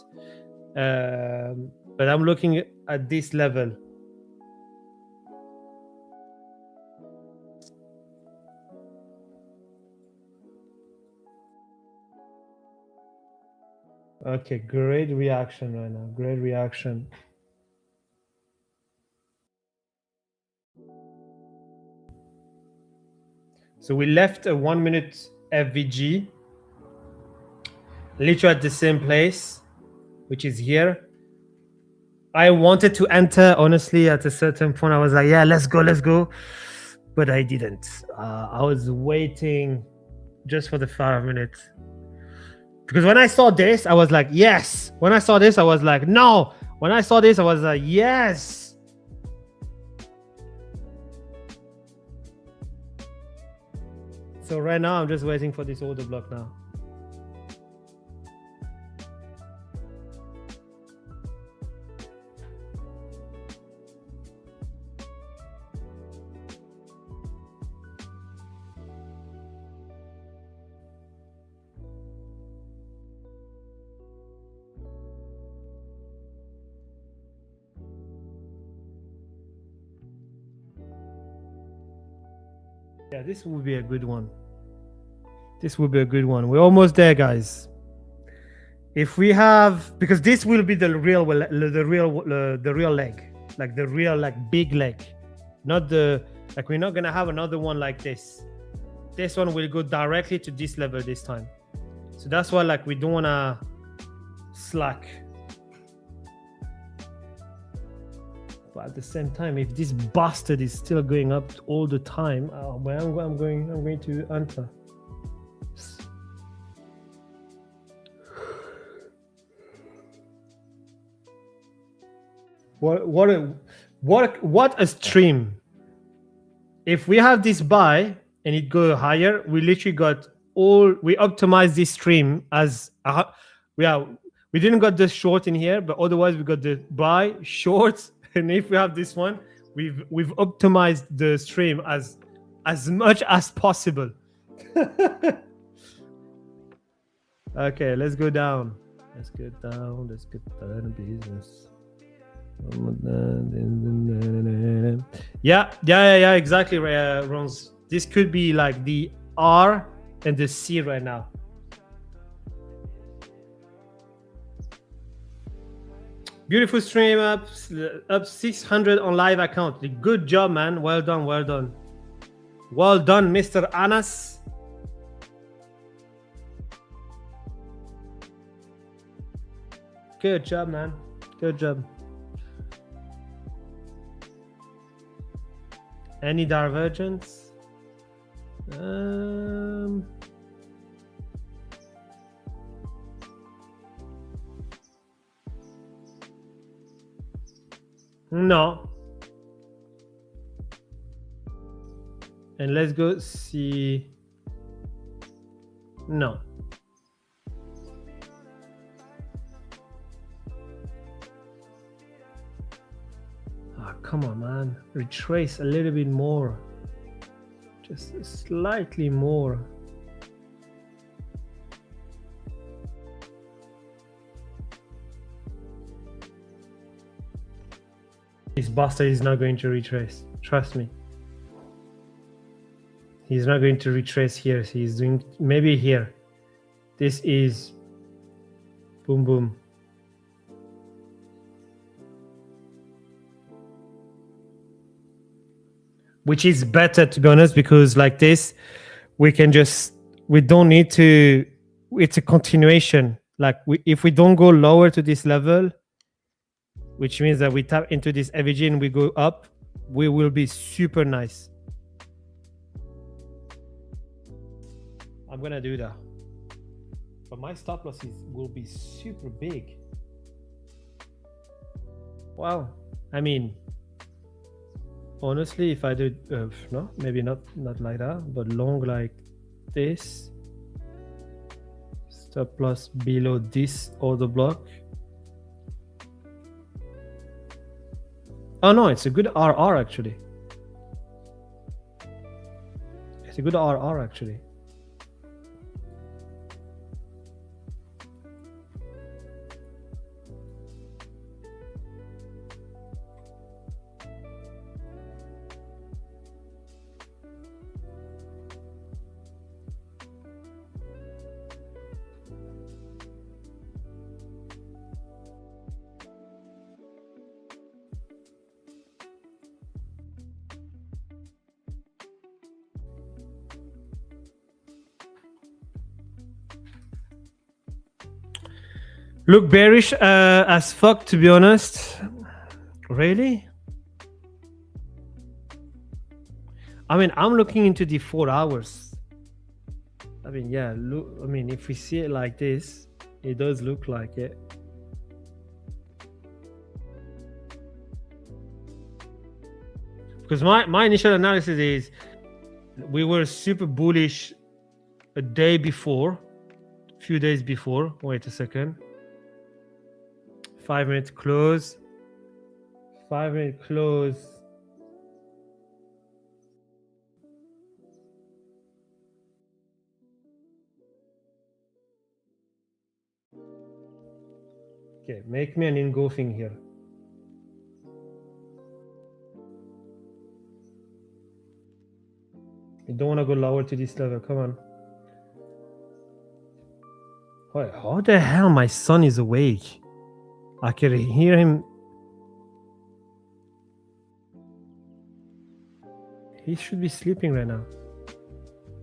But I'm looking at this level. Okay, great reaction right now. Great reaction. So we left a 1 minute FVG. literally at the same place, which is here. I wanted to enter, honestly, at a certain point. I was like, yeah, let's go. But I didn't. I was waiting just for the 5 minutes. Because when I saw this, I was like, yes. When I saw this, I was like, no. When I saw this, I was like, yes. So right now, I'm just waiting for this order block now. Yeah, this will be a good one. This will be a good one. We're almost there, guys. If we have, because this will be the real leg, like the real, like big leg, not the, like we're not gonna have another one like this. This one will go directly to this level this time. So that's why, like, we don't wanna slack. But at the same time, if this bastard is still going up all the time, well, I'm going to enter. What a stream! If we have this buy and it go higher, we literally got we optimized this stream as we didn't got the short in here, but otherwise we got the buy, shorts, and if we have this one, we've optimized the stream as much as possible. Okay, let's go down. Let's get down to business. Yeah, exactly, Rons. This could be like the R and the C right now. Beautiful stream, up 600 on live account. Good job, man. Well done, Mr. Anas. Good job, man. Good job. Any divergence? No. And let's go see. No. Come on, man. Retrace a little bit more. Just slightly more. This bastard is not going to retrace. Trust me. He's not going to retrace here. He's doing maybe here. This is boom, boom. Which is better, to be honest, because like this, we don't need to, it's a continuation. Like if we don't go lower to this level, which means that we tap into this FVG and we go up, we will be super nice. I'm gonna do that. But my stop losses will be super big. Wow. I mean, honestly, if I do, no, maybe not like that, but long like this, stop loss below this order block. Oh no, it's a good RR actually. It's a good RR actually. Look bearish as fuck, to be honest. Really? I mean, I'm looking into the 4 hours. I mean, yeah, look, I mean, if we see it like this, it does look like it. Because my initial analysis is we were super bullish a day before, a few days before. Wait a second. 5 minute close. 5 minute close. Okay, make me an engulfing here. You don't want to go lower to this level. Come on. Wait, how the hell my son is awake? I can hear him. He should be sleeping right now.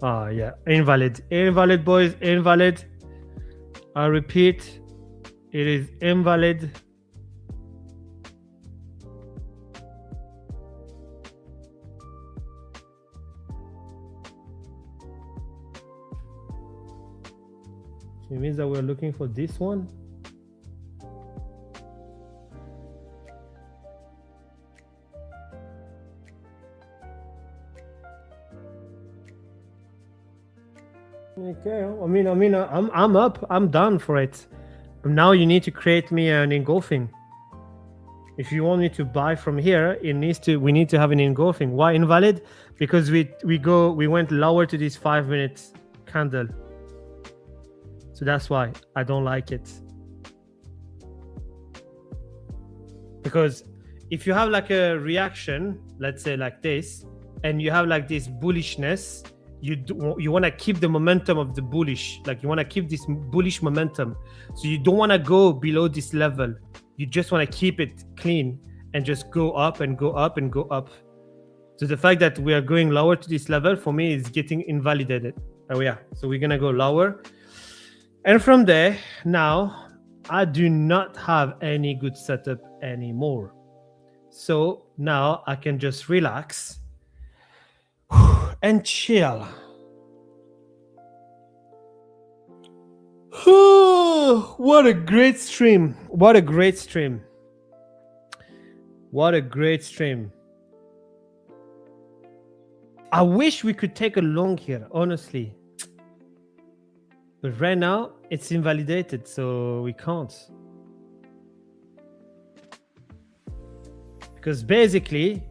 Ah, yeah. Invalid. Invalid, boys. Invalid. I repeat, it is invalid. It means that we're looking for this one. Okay, I'm up. I'm done for it. Now you need to create me an engulfing. If you want me to buy from here, we need to have an engulfing. Why invalid? Because we went lower to this 5 minute candle. So that's why I don't like it. Because if you have like a reaction, let's say like this, and you have like this bullishness, you want to keep the momentum of the bullish, like you want to keep this bullish momentum. So you don't want to go below this level. You just want to keep it clean and just go up and go up and go up. So the fact that we are going lower to this level for me is getting invalidated. Oh yeah, so we're gonna go lower. And from there, now, I do not have any good setup anymore. So now I can just relax and chill. What a great stream. What a great stream. What a great stream. I wish we could take a long here, honestly. But right now, it's invalidated, so we can't. Because basically,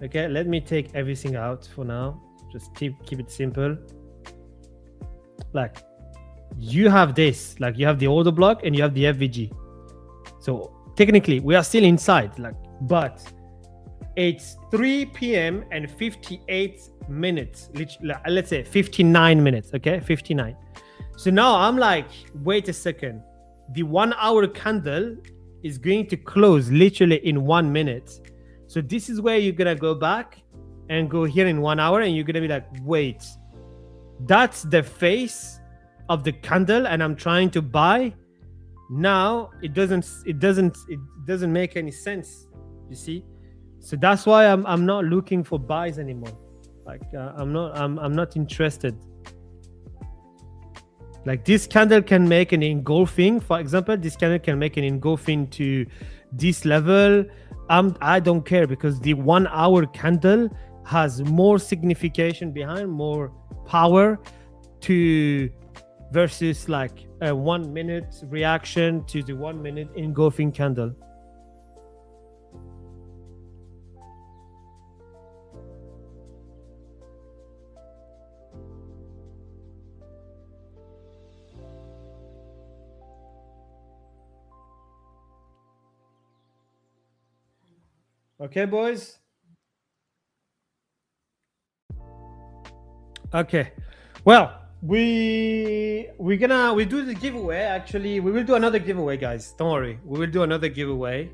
okay, let me take everything out for now. Just keep it simple. Like, you have this, like you have the order block and you have the FVG. So technically, we are still inside, like, but it's 3 p.m. and 58 minutes. Let's say 59 minutes, okay? 59. So now I'm like, wait a second. The 1 hour candle is going to close literally in 1 minute. So this is where you're going to go back and go here in 1 hour and you're going to be like, wait, that's the face of the candle and I'm trying to buy. Now it doesn't make any sense, you see? So that's why I'm not looking for buys anymore. Like I'm not interested. Like this candle can make an engulfing, for example. This candle can make an engulfing to this level. I don't care because the 1 hour candle has more signification behind, more power to versus like a 1 minute reaction to the 1 minute engulfing candle. Okay, boys. Okay. Well, we do the giveaway. Actually, we will do another giveaway, guys. Don't worry. We will do another giveaway.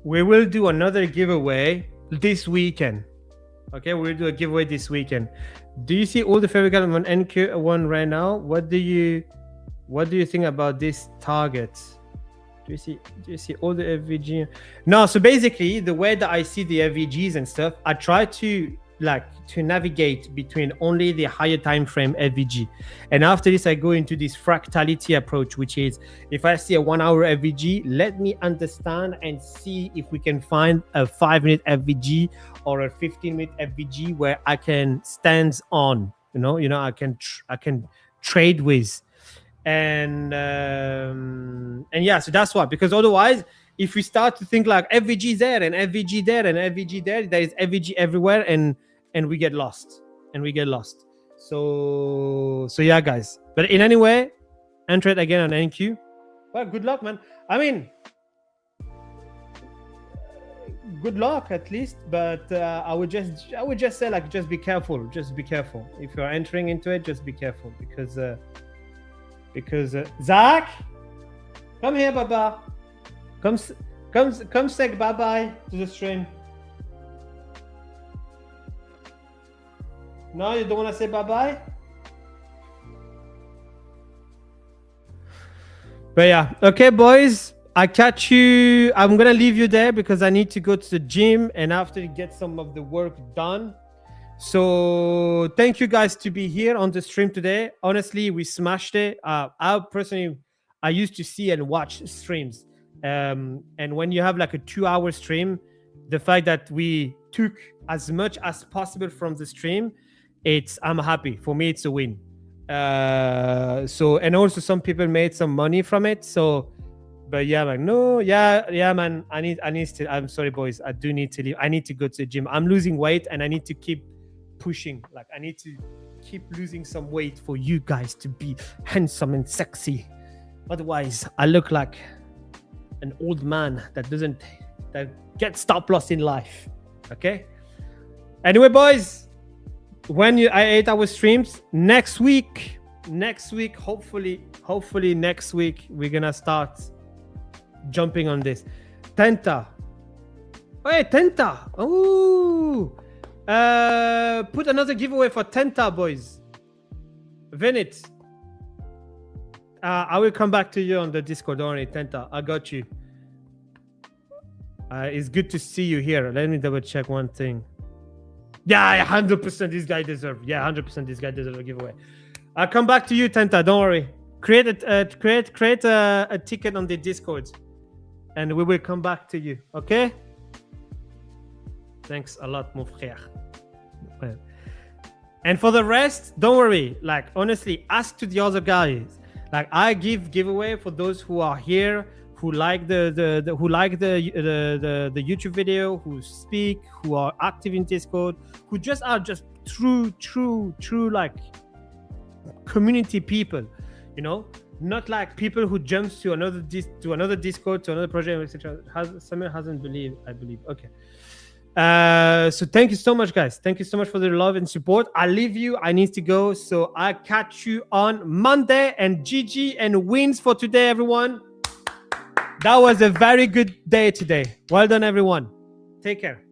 We will do another giveaway this weekend. Okay, we'll do a giveaway this weekend. Do you see all the favorite guys on NQ1 right now? What do you think about this target? Do you see all the FVG? No, so basically the way that I see the FVGs and stuff, I try to navigate between only the higher time frame FVG, and after this I go into this fractality approach, which is if I see a 1 hour FVG, let me understand and see if we can find a 5-minute FVG or a 15-minute FVG where I can stand on, I can trade with. And yeah, so that's why, because otherwise if we start to think like FVG there and FVG there and FVG there is FVG everywhere, and we get lost so yeah guys, but in any way, enter it again on NQ. Well, good luck, man. I mean, good luck at least, but I would just say like just be careful if you're entering into it. Just be careful because Zach, come here, Baba. Come say bye-bye to the stream. No, you don't want to say bye-bye? But yeah, okay, boys. I catch you. I'm going to leave you there because I need to go to the gym and after get some of the work done. So thank you guys to be here on the stream today. Honestly, we smashed it. I used to see and watch streams. And when you have like a 2-hour stream, the fact that we took as much as possible from the stream, I'm happy. For me, it's a win. So, and also some people made some money from it. So, but yeah, man, man, I'm sorry, boys. I do need to leave. I need to go to the gym. I'm losing weight and I need to keep pushing. Like I need to keep losing some weight for you guys to be handsome and sexy. Otherwise, I look like an old man that gets stop loss in life. Okay. Anyway, boys, I 8-hour streams next week, hopefully next week we're gonna start jumping on this. Tenta. Hey, Tenta. Ooh. Put another giveaway for Tenta, boys. Venit. I will come back to you on the Discord. Don't worry, Tenta. I got you. It's good to see you here. Let me double check one thing. Yeah, 100% this guy deserves. Yeah, 100% this guy deserves a giveaway. I'll come back to you, Tenta. Don't worry. Create a ticket on the Discord, and we will come back to you. Okay? Thanks a lot, mon frère. And for the rest, don't worry. Like honestly, ask to the other guys. Like I give giveaway for those who are here, who like the YouTube video, who speak, who are active in Discord, who just are true like community people, not like people who jumps to another Discord, to another project, etc. Someone hasn't believed, I believe. Okay. So thank you so much, guys. Thank you so much for the love and support. I leave you. I need to go. So I catch you on Monday, and GG and wins for today, everyone. That was a very good day today. Well done, everyone. Take care.